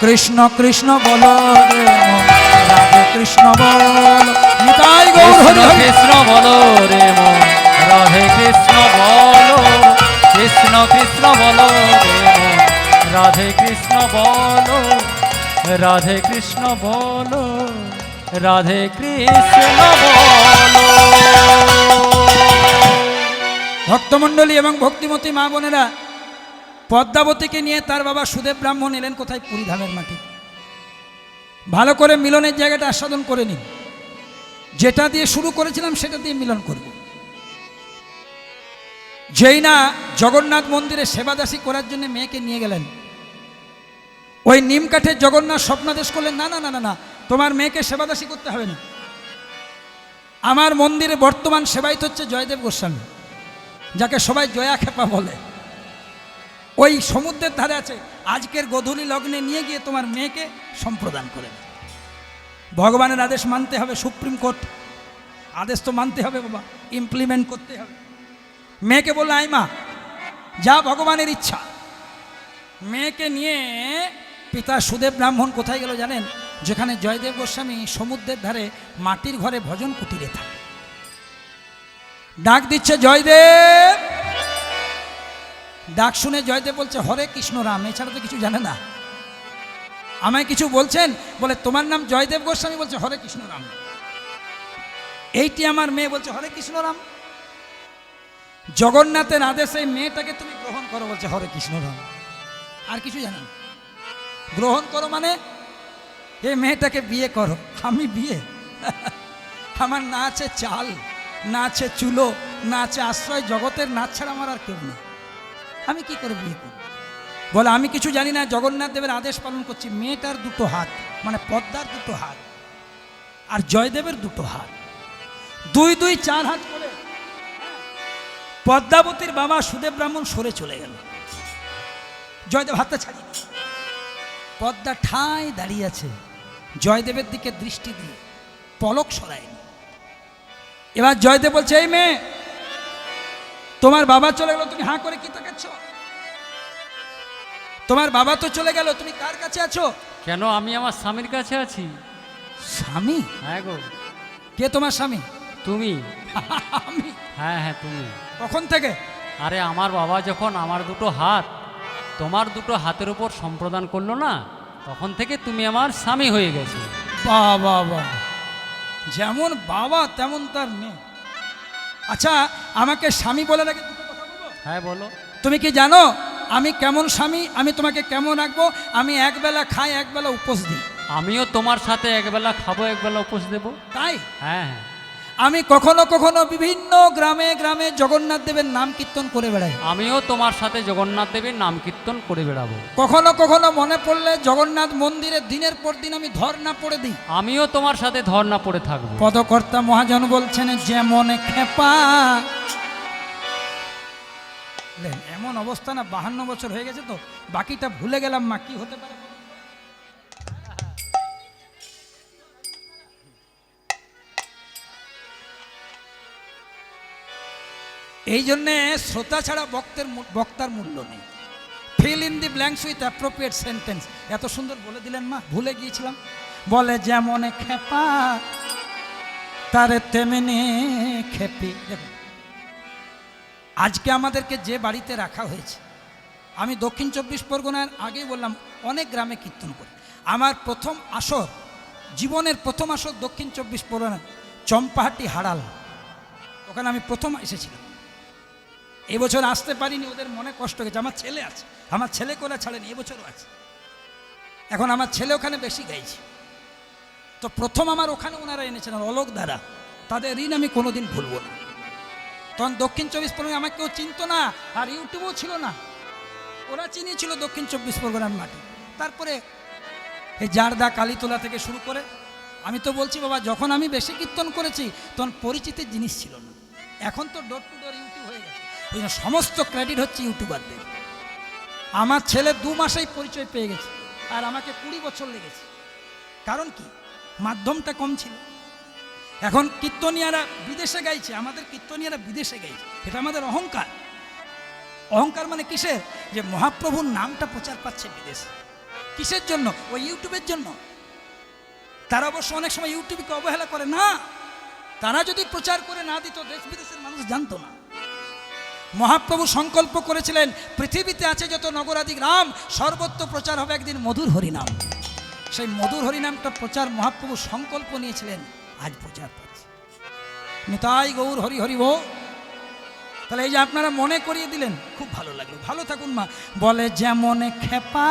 কৃষ্ণ কৃষ্ণ বলো রে মন, রাধে কৃষ্ণ বলো। নিতাই গৌর হরি হরি। কৃষ্ণ বলো রে মন, রাধে কৃষ্ণ বলো, কৃষ্ণ কৃষ্ণ বলো রে মন, রাধে কৃষ্ণ বলো, রাধে কৃষ্ণ বলো, রাধে কৃষ্ণ বলো। ভক্তমণ্ডলী এবং ভক্তিমতী মা বোনেরা, পদ্মাবতীকে নিয়ে তার বাবা সুদেব ব্রাহ্মণ এলেন কোথায়? পুরী ধামের মাটি। ভালো করে মিলনের জায়গাটা আস্বাদন করে নিন। যেটা দিয়ে শুরু করেছিলাম সেটা দিয়ে মিলন করব। যেই না জগন্নাথ মন্দিরে সেবাদাসী করার জন্য মেয়েকে নিয়ে গেলেন, ওই নিম কাঠের জগন্নাথ স্বপ্নাদেশ করলেন, না না না না না, তোমার মেয়েকে সেবাদাসী করতে হবে না। আমার মন্দিরে বর্তমান সেবায়িত হচ্ছে জয়দেব গোস্বামী, যাকে সবাই জয়া খেপা বলে। ওই সমুদ্রের ধারে আছে। আজকের গোধূলি লগ্নে নিয়ে গিয়ে তোমার মেয়েকে সম্প্রদান করে দাও। ভগবানের আদেশ মানতে হবে, সুপ্রিম কোর্ট আদেশ তো মানতে হবে বাবা, ইমপ্লিমেন্ট করতে হবে। মেয়েকে বললো আই মা, যা ভগবানের ইচ্ছা। মেয়েকে নিয়ে পিতা সুদেব ব্রাহ্মণ কোথায় গেল জানেন? যেখানে জয়দেব গোস্বামী সমুদ্রের ধারে মাটির ঘরে ভজন কুটিরে থাকে। ডাক দিচ্ছে জয়দেব। ডাক শুনে জয়দেব বলছে হরে কৃষ্ণ রাম, এছাড়া তো কিছু জানে না। আমায় কিছু বলছেন? বলে তোমার নাম জয়দেব গোস্বামী? বলছে হরে কৃষ্ণ রাম। এইটি আমার মেয়ে, বলছে হরে কৃষ্ণ রাম। জগন্নাথের আদেশে মেয়েটাকে তুমি গ্রহণ করো, বলছে হরে কৃষ্ণ রাম। আর কিছু জানেন? গ্রহণ করো মানে এই মেয়েটাকে বিয়ে করো। আমি বিয়ে? আমার না আছে চাল, না আছে চুলো, না আছে আশ্রয়, জগতের নাচ ছাড়া আমার আর কেউ নেই। আমি কি করে বিয়ে করব? বলে আমি কিছু জানি না, জগন্নাথ দেবের আদেশ পালন করছি। মেয়েটার দুটো হাত, মানে পদ্মার দুটো হাত আর জয়দেবের দুটো হাত, দুই দুই চার হাত করে পদ্মাবতীর বাবা সুদেব ব্রাহ্মণ সরে চলে গেল। জয়দেব হাতটা ছাড়িয়ে, পদ্মা ঠায় দাঁড়িয়ে আছে, জয়দেবের দিকে দৃষ্টি দিয়ে পলক সরায়নি। এবার জয়দেব বলছে এই মেয়ে, তোমার বাবা চলে গেল, তুমি হাঁ করে কি তাকাচ্ছ? তোমার বাবা তো চলে গেল, তুমি কার কাছে আছো? কেন, আমি আমার স্বামীর কাছে আছি। স্বামী? হ্যাঁ গো। কে তোমার স্বামী? তুমি। আমি হ্যাঁ হ্যাঁ তুমি। কখন থেকে? আরে আমার বাবা যখন আমার দুটো হাত তোমার দুটো হাতের উপর সম্প্রদান করলো না, তখন থেকে তুমি আমার স্বামী হয়ে গেছো। বাবা বাবা, যেমন বাবা তেমন তার মেয়ে। আচ্ছা, আমাকে স্বামী বলে রাখে দুটো কথা বলবো। হ্যাঁ বলো। তুমি কি জানো আমি কেমন স্বামী? আমি তোমাকে কেমন রাখবো? আমি একবেলা খাই, একবেলা উপোস দিই। আমিও তোমার সাথে একবেলা খাবো, একবেলা উপোস দেবো। তাই হ্যাঁ হ্যাঁ। আমি কখনো কখনো বিভিন্ন গ্রামে গ্রামে জগন্নাথ দেবের নাম কীর্তন করে বেড়াই। আমিও তোমার সাথে জগন্নাথ দেবের নাম কীর্তন করে বেড়াবো। কখনো কখনো মনে পড়লে জগন্নাথ মন্দিরে দিনের পর দিন আমি ধর্ণা পড়ে দিই। আমিও তোমার সাথে ধর্ণা পড়ে থাকবো। পদকর্তা মহাজন বলছেন যেমন খেপা। এমন অবস্থা না, 52 বছর হয়ে গেছে তো বাকিটা ভুলে গেলাম। মা কি হতে পারে? এই জন্যে শ্রোতা ছাড়া বক্তার মূল্য নেই। Fill in the blanks with appropriate sentence. এত সুন্দর বলে দিলেন মা, ভুলে গিয়েছিলাম। বলে যেমন খেপা তারে তেমনি খেপি। দেখুন, আজকে আমাদেরকে যে বাড়িতে রাখা হয়েছে, আমি দক্ষিণ 24 পরগনার আগেই বললাম অনেক গ্রামে কীর্তন করি। আমার প্রথম আসর, জীবনের প্রথম আসর দক্ষিণ 24 পরগনার চম্পাহাটি হাড়াল, ওখানে আমি প্রথম এসেছিলাম। এবছর আসতে পারিনি, ওদের মনে কষ্ট গেছে। আমার ছেলে আছে, আমার ছেলে করে ছাড়েনি, এবছরও আছে। এখন আমার ছেলে ওখানে বেশি গাইছে। তো প্রথম আমার ওখানে ওনারা এনেছেন অলোক দ্বারা, তাদের ঋণ আমি কোনোদিন ভুলবো না। তখন দক্ষিণ 24 পরগনা আমাকে কেউ চিনতো না, আর ইউটিউবও ছিল না। ওরা চিনিয়েছিল দক্ষিণ 24 পরগনার মাটি। তারপরে এই জারদা কালীতলা থেকে শুরু করে, আমি তো বলছি বাবা, যখন আমি বেশি কীর্তন করেছি তখন পরিচিতির জিনিস ছিল না। এখন তো ডোর টু ডোর ইউটিউব হয়ে গেছে। ওই জন্য সমস্ত ক্রেডিট হচ্ছে ইউটিউবারদের। আমার ছেলে 2 মাসেই পরিচয় পেয়ে গেছে, আর আমাকে 20 বছর লেগেছে। কারণ কি? মাধ্যমটা কম ছিল। এখন কীর্তনিয়ারা বিদেশে গাইছে, আমাদের কীর্তনিয়ারা বিদেশে গাইছে। এটা আমাদের অহংকার। অহংকার মানে কিসের? যে মহাপ্রভুর নামটা প্রচার পাচ্ছে বিদেশে। কিসের জন্য? ওই ইউটিউবের জন্য। তারা অবশ্য অনেক সময় ইউটিউবকে অবহেলা করে না। তারা যদি প্রচার করে না দিত, দেশ বিদেশের মানুষ জানতো না। মহাপ্রভু সংকল্প করেছিলেন, পৃথিবীতে আছে যত নগরাদি গ্রাম, সর্বত্র প্রচার হবে একদিন মধুর হরিনাম। সেই মধুর হরিনামটা প্রচার মহাপ্রভু সংকল্প নিয়েছিলেন, আজ প্রচার পাচ্ছে। নিতাই গৌর হরি হরি বো। তাহলে এই যে আপনারা মনে করিয়ে দিলেন, খুব ভালো লাগলো। ভালো থাকুন মা। বলে যেমন খেপা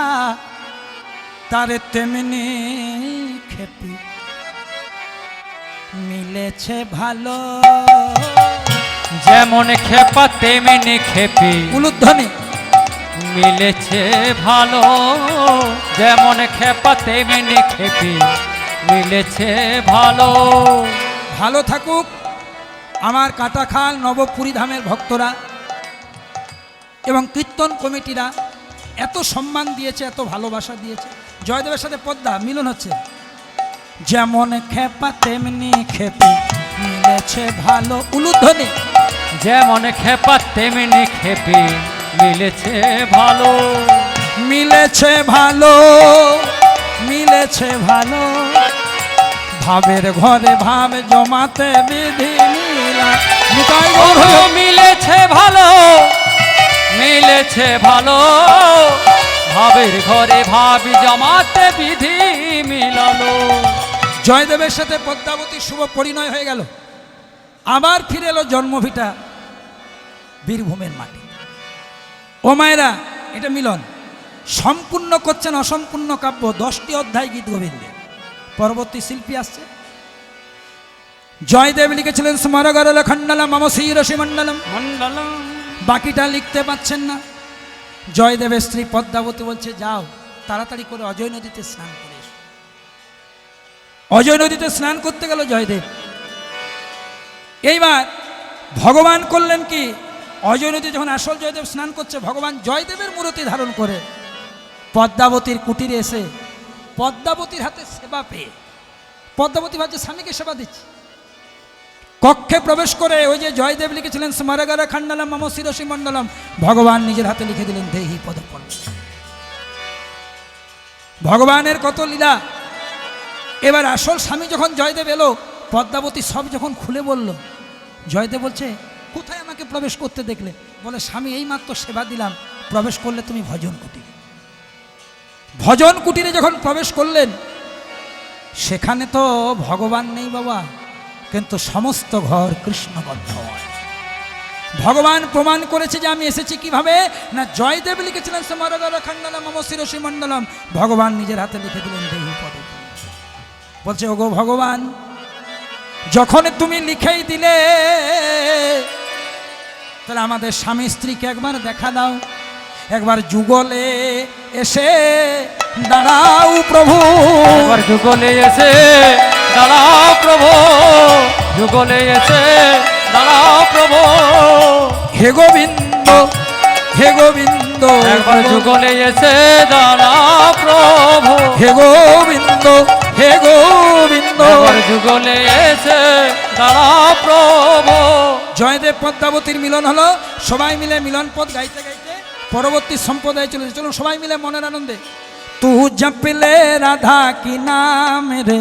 তারে তেমনি খেপি, মিলেছে ভালো। যেমন খেপা তেমনি খেপি, উলুধ্বনি। মিলেছে ভালো। যেমন খেপা তেমনি খেপি, মিলেছে ভালো। ভালো থাকুক আমার কাটাখাল নবপুরী ধামের ভক্তরা এবং কীর্তন কমিটিরা। এত সম্মান দিয়েছে, এত ভালোবাসা দিয়েছে। জয়দেবের সাথে পদ্মা মিলন হচ্ছে। যেমন খেপা তেমনি খেপি, মিলেছে ভালো। উলুধ্বনি। যেমন খেপা তেমনি খেপি, মিলেছে ভালো। মিলেছে ভালো, মিলেছে ভালো। ভাবের ঘরে ভাব জমাতে বিধি মিলা। নিতাই গৌর হরি হরি। মিলেছে ভালো, মিলেছে ভালো। ভাবের ঘরে ভাব জমাতে বিধি মিলালো। জয়দেবের সাথে পদ্মাবতীর শুভ পরিণয় হয়ে গেল। আবার ফিরে এলো জন্মভিটা বীরভূমের মাটি। ও মায়েরা, এটা মিলন। সম্পূর্ণ করছেন অসম্পূর্ণ কাব্য, 10টি অধ্যায় গীত গোবিন্দে। পরবর্তী শিল্পী আসছে। জয়দেব লিখেছিলেন স্মরগরল খণ্ডলম মম শিরসি মণ্ডলম। মণ্ডলম। বাকিটা লিখতে পাচ্ছেন না। জয়দেবের স্ত্রী পদ্মাবতী বলছে, যাও তাড়াতাড়ি করে অজয় নদীতে স্নান করে এসো। অজয় নদীতে স্নান করতে গেল জয়দেব। এইবার ভগবান করলেন কি, অজয় নদী যখন আসল জয়দেব স্নান করছে, ভগবান জয়দেবের মূর্তি ধারণ করে পদ্মাবতীর কুটিরে এসে পদ্মাবতীর হাতে সেবা পেয়ে, পদ্মাবতী ভাবছে স্বামীকে সেবা দিচ্ছে, কক্ষে প্রবেশ করে ওই যে জয়দেব লিখেছিলেন স্মরগর খণ্ডলম মম শিরসি মণ্ডলম, ভগবান নিজের হাতে লিখে দিলেন দেহি পদপল্লব। ভগবানের কত লীলা। এবার আসল স্বামী যখন জয়দেব এলো, পদ্মাবতী সব যখন খুলে বলল, জয়দেব বলছে কোথায় আমাকে প্রবেশ করতে দেখলে? বলে স্বামী এইমাত্র সেবা দিলাম, প্রবেশ করলে তুমি ভজন কুটিরে। ভজন কুটিরে যখন প্রবেশ করলেন, সেখানে তো ভগবান নেই বাবা, কিন্তু সমস্ত ঘর কৃষ্ণবদ্ধ। ভগবান প্রমাণ করেছে যে আমি এসেছি কিভাবে না, জয়দেব লিখেছিলেন সমরগর খণ্ডলম মম শিরসি মণ্ডলম, ভগবান নিজের হাতে লিখে দিলেন দেহি পদে। বলছে ওগো ভগবান, যখন তুমি লিখেই দিলে, তাহলে আমাদের স্বামী স্ত্রীকে একবার দেখা দাও, একবার যুগলে এসে দাঁড়াও প্রভু, একবার যুগলে এসে দাঁড়াও প্রভু, যুগলে এসে দাঁড়াও প্রভু। হে গোবিন্দ, হে গোবিন্দ, একবার যুগলে এসে দাঁড়াও প্রভু, হে গোবিন্দ, হে গোবিন্দ। একবার যুগলে এসে দাঁড়াও প্রভু। জয়দেব পদ্মাবতীর মিলন হলো, সবাই মিলে মিলন পদ গাইতে গাইতে পরবর্তী সম্প্রদায় চলেছে। চলুন সবাই মিলে মনের আনন্দে। তু জপলে রাধা কি নাম রে,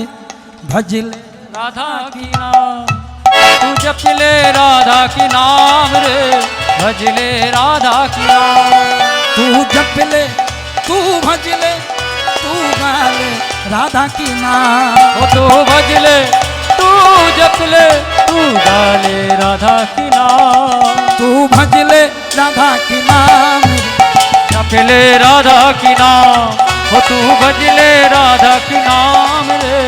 ভজলে राधा की नाम, तू जपले राधा की नाम रे, भजले राधा की नाम। तू जपले, तू भजले, तू गाले राधा की नाम। ओ तू भजले, तू जपले, तू गाले राधा की नाम। तू भजले राधा की नाम, जपले राधा की नाम, ओ तू भजले राधा की नाम रे,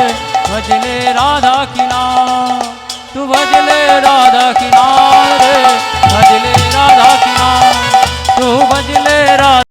भजले राधा की नाम। तू भजले राधा की नाम रे, भजले राधा की नाम। तू भजले राधा